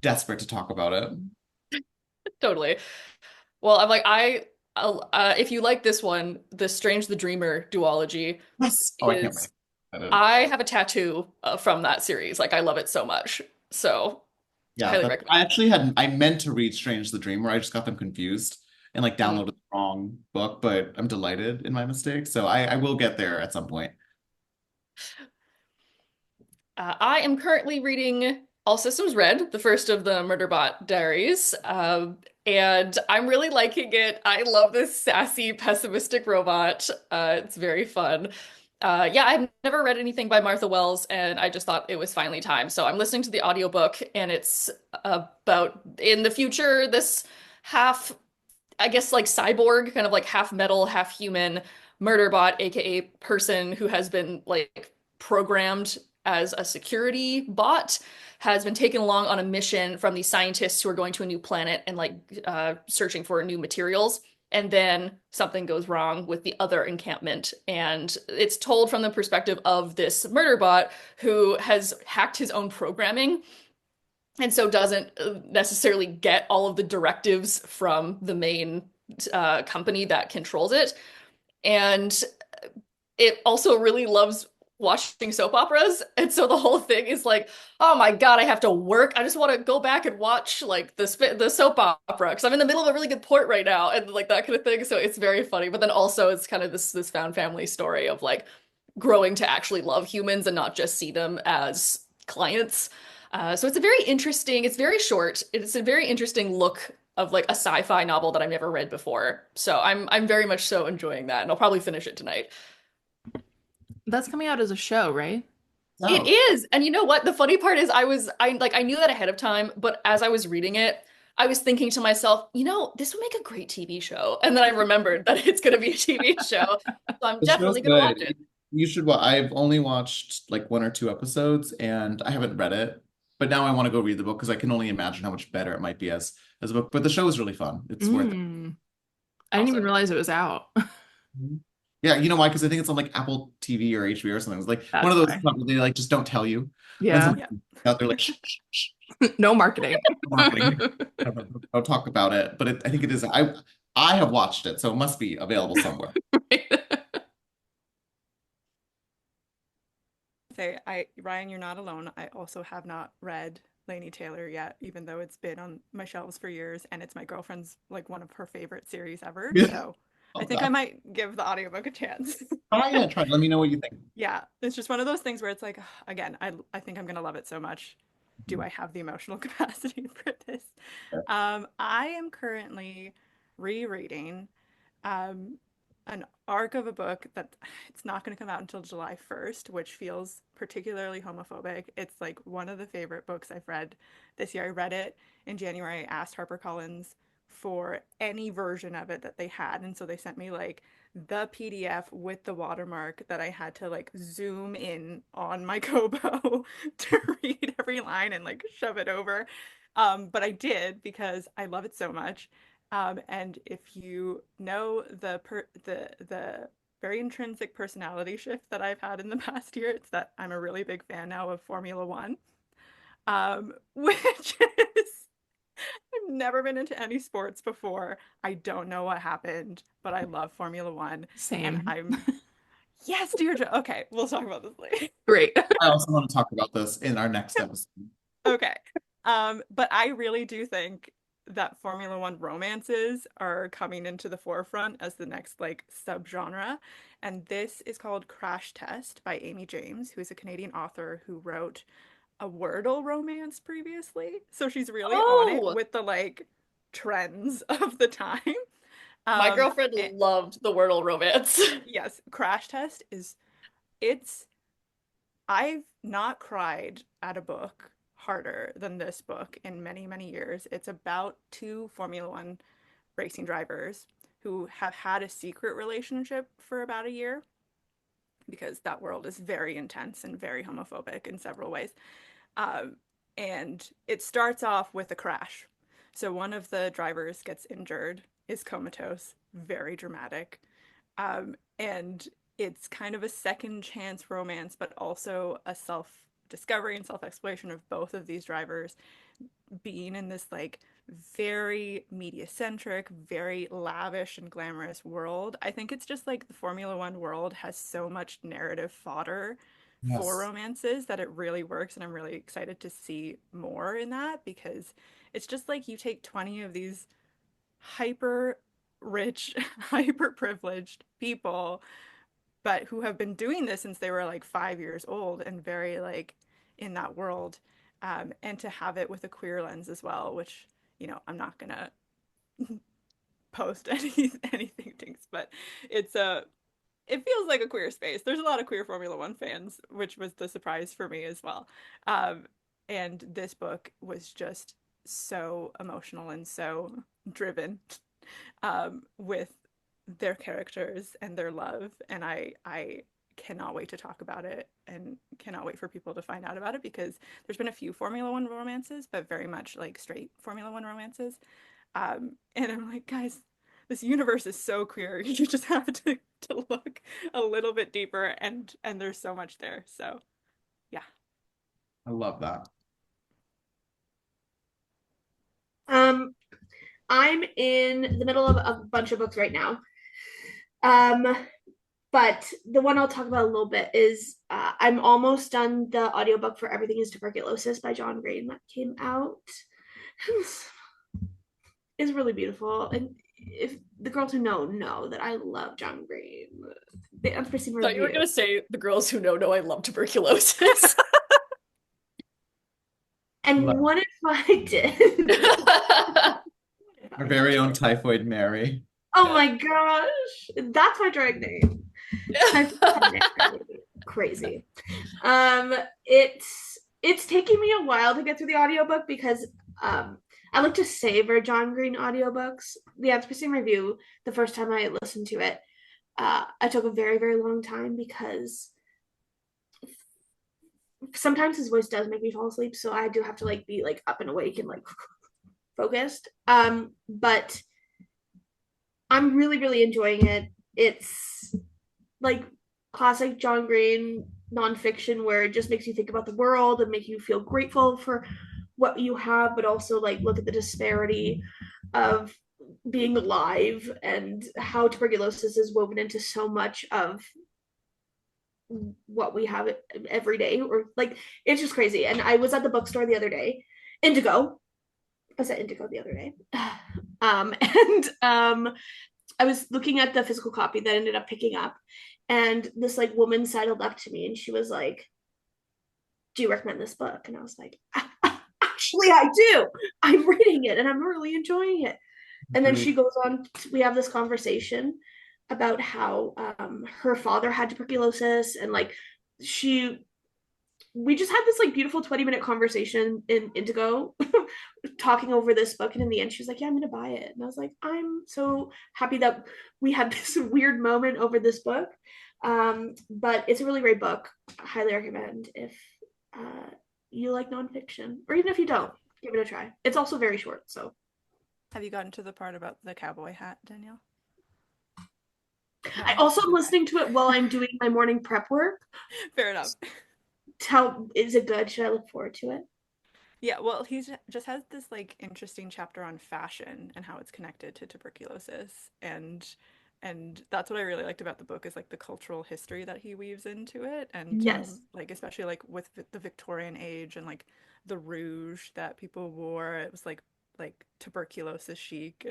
desperate to talk about it. Totally. Well, I'm like if you like this one, the Strange the Dreamer duology Yes. Oh, I can't wait. is I have a tattoo from that series. Like I love it so much. So Yeah, highly that recommend. I meant to read Strange the Dreamer. I just got them confused and like Mm. downloaded the wrong book, but I'm delighted in my mistake. So I will get there at some point. I am currently reading All Systems Red, the first of the Murderbot Diaries, and I'm really liking it. I love this sassy, pessimistic robot. It's very fun. Yeah, I've never read anything by Martha Wells, and I just thought it was finally time. So I'm listening to the audiobook, and it's about in the future, this half, I guess, like cyborg, kind of like half metal, half human murder bot, aka person who has been like programmed as a security bot, has been taken along on a mission from these scientists who are going to a new planet and like searching for new materials. And then something goes wrong with the other encampment. And it's told from the perspective of this murder bot who has hacked his own programming and so doesn't necessarily get all of the directives from the main company that controls it. And it also really loves watching soap operas. And so the whole thing is like, oh my God, I have to work. I just want to go back and watch like the soap opera because I'm in the middle of a really good port right now and like that kind of thing. So it's very funny. But then also it's kind of this found family story of like growing to actually love humans and not just see them as clients. So it's a very interesting, it's very short. It's a very interesting look of like a sci-fi novel that I've never read before. So I'm very much so enjoying that, and I'll probably finish it tonight. That's coming out as a show, right? It Oh, is. And you know what? The funny part is I knew that ahead of time, but as I was reading it, I was thinking to myself, this would make a great TV show. And then I remembered that it's going to be a TV show. So I'm the show's definitely going to watch good. it. You should watch. I've only watched like one or two episodes, and I haven't read it. But now I want to go read the book because I can only imagine how much better it might be as a book. But the show is really fun. It's worth it. Mm. I didn't even Awesome. realize it was out. Mhm. Yeah, you know why? Because I think it's on like Apple TV or HBO or something. It's like one That's of those why. where they like just don't tell you. And then Yeah. something Yeah. out there like shh, shh, shh, No marketing. marketing. Don't talk about it. But I think it is. I have watched it, so it must be available somewhere. Say, Ryan, you're not alone. I also have not read Laini Taylor yet, even though it's been on my shelves for years, and it's my girlfriend's like one of her favorite series ever. Yeah. So I Love think I that. might give the audiobook a chance. Try it. Try it. Let me know what you think. Yeah, it's just one of those things where it's like, again, I think I'm gonna love it so much. Do I have the emotional capacity for this? I am currently rereading um, an arc of a book that it's not going to come out until July 1st, which feels particularly homophobic. It's like one of the favorite books I've read this year. I read it in January. I asked HarperCollins for any version of it that they had, and so they sent me like the PDF with the watermark that I had to like zoom in on my Kobo to read every line and like shove it over. But I did because I love it so much. And if you know the very intrinsic personality shift that I've had in the past year, it's that I'm a really big fan now of Formula One, which is I've never been into any sports before. I don't know what happened, but I love Formula One, and Same. I'm yes, Deirdre. Okay, we'll talk about this later. Great. I also want to talk about this in our next episode. Okay. But I really do think that Formula One romances are coming into the forefront as the next like subgenre. And this is called Crash Test by Amy James, who is a Canadian author who wrote a Wordle romance previously. So she's really on it Oh, with the like trends of the time. my Um, girlfriend and loved the Wordle romance. yes, Crash Test is it's I've not cried at a book harder than this book in many, many years. It's about two Formula One racing drivers who have had a secret relationship for about a year because that world is very intense and very homophobic in several ways. Um, and it starts off with a crash. So one of the drivers gets injured, is comatose, very dramatic. And it's kind of a second chance romance, but also a self-discovery and self-exploration of both of these drivers being in this like very media-centric, very lavish and glamorous world. I think it's just like the Formula One world has so much narrative fodder for Yes. romances that it really works, and I'm really excited to see more in that because it's just like you take 20 of these hyper rich, hyper privileged people, but who have been doing this since they were like 5 years old and very like in that world. And to have it with a queer lens as well, which, I'm not gonna post anything things, but it's a it feels like a queer space. There's a lot of queer Formula One fans, which was the surprise for me as well. Um, and this book was just so emotional and so driven with their characters and their love. And I cannot wait to talk about it and cannot wait for people to find out about it because there's been a few Formula One romances, but very much like straight Formula One romances. And I'm like, guys, this universe is so queer. You just have to look a little bit deeper and there's so much there. So yeah. I love that. Um, I'm in the middle of a bunch of books right now. Um, but the one I'll talk about a little bit is I'm almost done the audiobook for Everything is Tuberculosis by John Green that came out. It's really beautiful. And if the girls who know that I love John Green. The unforeseen Thought you were review. gonna say the girls who know I love tuberculosis. And Love. what if I did? Our very own Typhoid Mary. Oh my gosh. That's my drag name. Crazy. It's taking me a while to get through the audiobook because I like to savor John Green audiobooks. The Anthropocene Review, the first time I listened to it, I took a very, very long time because sometimes his voice does make me fall asleep, so I do have to like be like up and awake and like focused. But I'm really, really enjoying it. It's like classic John Green nonfiction where it just makes you think about the world and make you feel grateful for what you have, but also like look at the disparity of being alive and how tuberculosis is woven into so much of what we have every day. Or like it's just crazy. And I was at the bookstore the other day, Indigo. I was at Indigo the other day. And I was looking at the physical copy that I ended up picking up, and this like woman sidled up to me and she was like, "Do you recommend this book?" And I was like, "Actually, I do. I'm reading it and I'm really enjoying it." And then she goes on. We have this conversation about how her father had tuberculosis, and like we just had this like beautiful 20-minute conversation in Indigo talking over this book. And in the end, she was like, "Yeah, I'm gonna buy it." And I was like, I'm so happy that we had this weird moment over this book. But it's a really great book. I highly recommend if you like nonfiction, or even if you don't, give it a try. It's also very short. So Have you gotten to the part about the cowboy hat, Danielle? I also am listening to it while I'm doing my morning prep work. Fair enough. Is it good? Should I look forward to it? Yeah, well, he just has this like interesting chapter on fashion and how it's connected to tuberculosis, and that's what I really liked about the book is like the cultural history that he weaves into it, and Yes. like especially like with the Victorian age and like the rouge that people wore, it was like tuberculosis chic,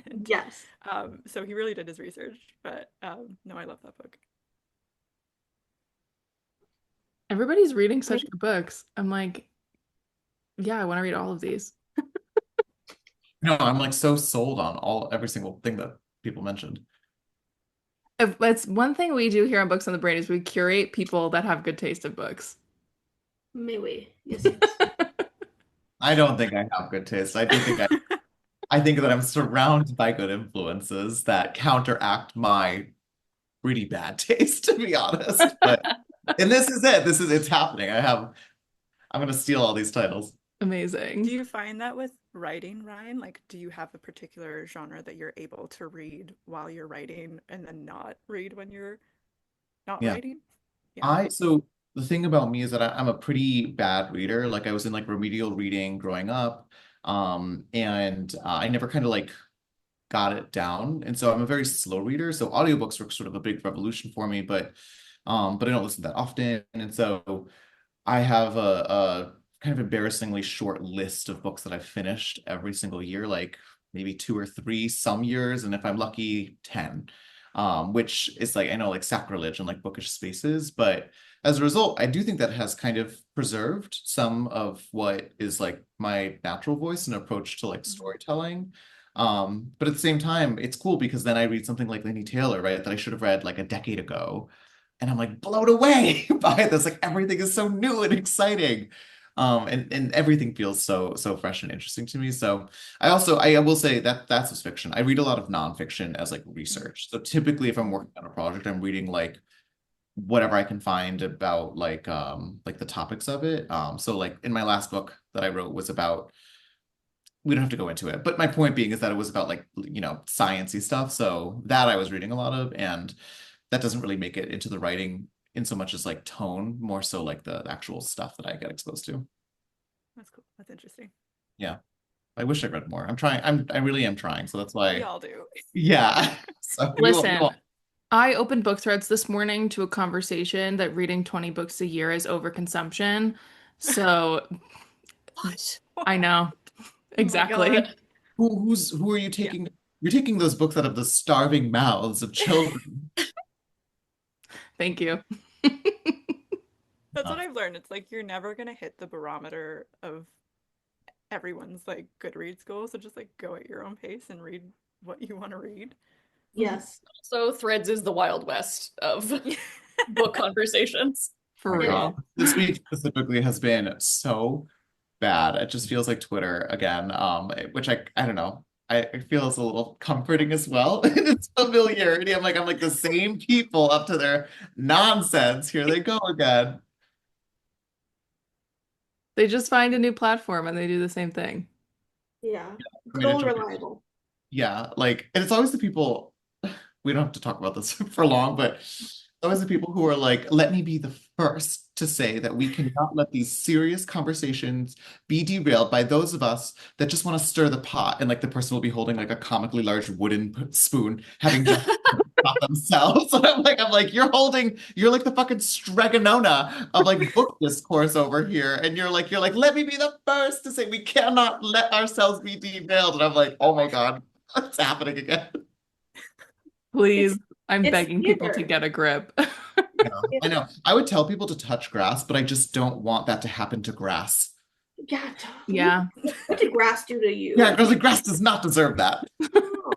and Yes. so he really did his research, but no, I love that book. Everybody's reading such good books. I'm like, yeah, I want to read all of these. No, I'm like so sold on every single thing that people mentioned. If that's one thing we do here on Books on the Brain is we curate people that have good taste in books. May we? Yes, yes. I don't think I have good taste. I think that I'm surrounded by good influences that counteract my pretty bad taste, to be honest. And this is it. It's happening. I'm gonna steal all these titles. Amazing. Do you find that with writing, Ryan? Like, do you have a particular genre that you're able to read while you're writing and then not read when you're not Yeah. writing? Yeah. So the thing about me is that I'm a pretty bad reader. Like I was in like remedial reading growing up. And I never kind of like got it down. And so I'm a very slow reader. So audiobooks were sort of a big revolution for me, but I don't listen that often. And so I have a kind of embarrassingly short list of books that I've finished every single year, like maybe two or three some years, and if I'm lucky, 10. Which is like I know like sacrilege and like bookish spaces, but as a result, I do think that has kind of preserved some of what is like my natural voice and approach to like Mhm. storytelling. But at the same time, it's cool because then I read something like Laini Taylor, right, that I should have read like a decade ago and I'm like blown away by this. Like everything is so new and exciting. And everything feels so fresh and interesting to me. So I will say that that's just fiction. I read a lot of nonfiction as like Mhm. research. So typically if I'm working on a project, I'm reading like whatever I can find about like the topics of it. So like in my last book that I wrote was about we don't have to go into it, but my point being is that it was about like sciencey stuff. So that I was reading a lot of, and that doesn't really make it into the writing in so much as like tone, more so like the actual stuff that I get exposed to. That's cool. That's interesting. Yeah, I wish I read more. I'm trying. I really am trying. So that's We why. all do. Yeah. So you Listen, will. I opened book threads this morning to a conversation that reading 20 books a year is overconsumption. So What? I know Oh my exactly. God. Who are you Yeah. taking? You're taking those books out of the starving mouths of children. Thank you. That's Uh, what I've learned. It's like you're never gonna hit the barometer of everyone's like Goodreads goal. So just like go at your own pace and read what you want to read. Yes. So Threads is the Wild West of book conversations. For oh It is. God, real. this week specifically has been so bad. It just feels like Twitter again, which I don't know. I feel is a little comforting as well in its familiarity. I'm like the same people up to their nonsense. Here they go again. They just find a new platform and they do the same thing. Yeah. I Good mean, old reliable. yeah, like, and it's always the people. We don't have to talk about this for long, but it's always the people who are like, let me be the first to say that we cannot let these serious conversations be derailed by those of us that just want to stir the pot. And like the person will be holding like a comically large wooden spoon, having just shot themselves. And you're like the fucking Stregonona of like book discourse over here. And you're like, let me be the first to say we cannot let ourselves be derailed. And I'm like, oh my God, what's happening again? Please, It's I'm it's begging people to theater. get a grip. Yeah, I know. I would tell people to touch grass, but I just don't want that to happen to grass. Yeah. Yeah. What did grass do to Yeah, you? because the grass does not deserve that. No.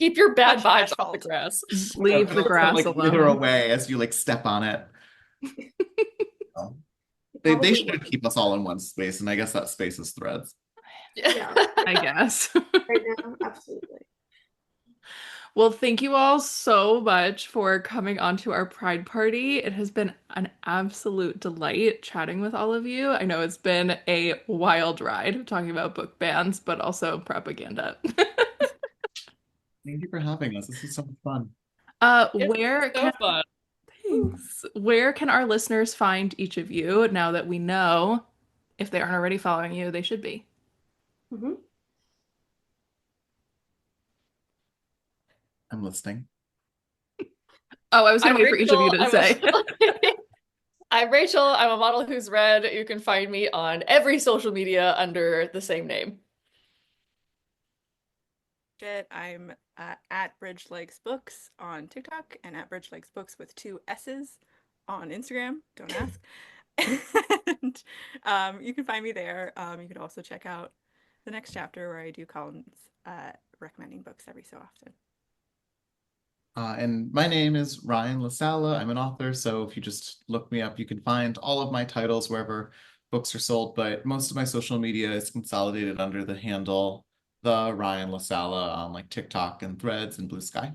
Keep your bad Touch vibes off the asphalt. grass. Yeah, Leave the it'll kind of grass like wither alone. away as you like step on it. So, It they probably should would. keep us all in one space, and I guess that space is threads. Yeah. I guess. Right now, absolutely. Well, thank you all so much for coming onto our Pride Party. It has been an absolute delight chatting with all of you. I know it's been a wild ride talking about book bans, but also propaganda. Thank you for having us. This is so much fun. It's Where so can fun. Thanks. Where can our listeners find each of you now that we know if they aren't already following you, they should be? Mhm. I'm listening. Oh, I was gonna I'm wait for each of you Rachel. to say. I'm Rachel. I'm a model who's read. You can find me on every social media under the same name. I'm at Bridge Lakes Books on TikTok and at Bridge Lakes Books with two S's on Instagram. Don't ask. And you can find me there. You could also check out the next chapter where I do columns recommending books every so often. And my name is Ryan LaSala. I'm an author, so if you just look me up, you can find all of my titles wherever books are sold. But most of my social media is consolidated under the handle the Ryan LaSala on like TikTok and Threads and Blue Sky.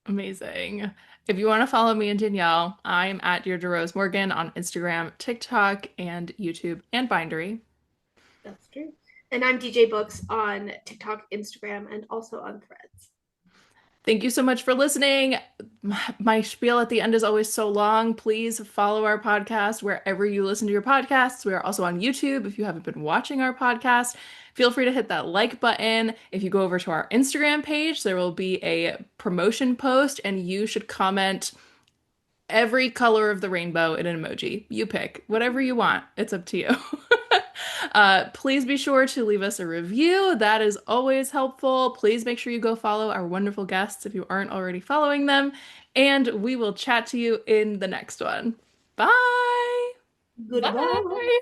Amazing. If you want to follow me and Danielle, I'm at Deirdre Rose Morgan on Instagram, TikTok, and YouTube and Bindery. That's true. And I'm DJ Books on TikTok, Instagram, and also on Threads. Thank you so much for listening. My spiel at the end is always so long. Please follow our podcast wherever you listen to your podcasts. We are also on YouTube. If you haven't been watching our podcast, feel free to hit that like button. If you go over to our Instagram page, there will be a promotion post, and you should comment every color of the rainbow in an emoji. You pick whatever you want. It's up to you. Please be sure to leave us a review. That is always helpful. Please make sure you go follow our wonderful guests if you aren't already following them. And we will chat to you in the next one. Bye. Goodbye. Bye.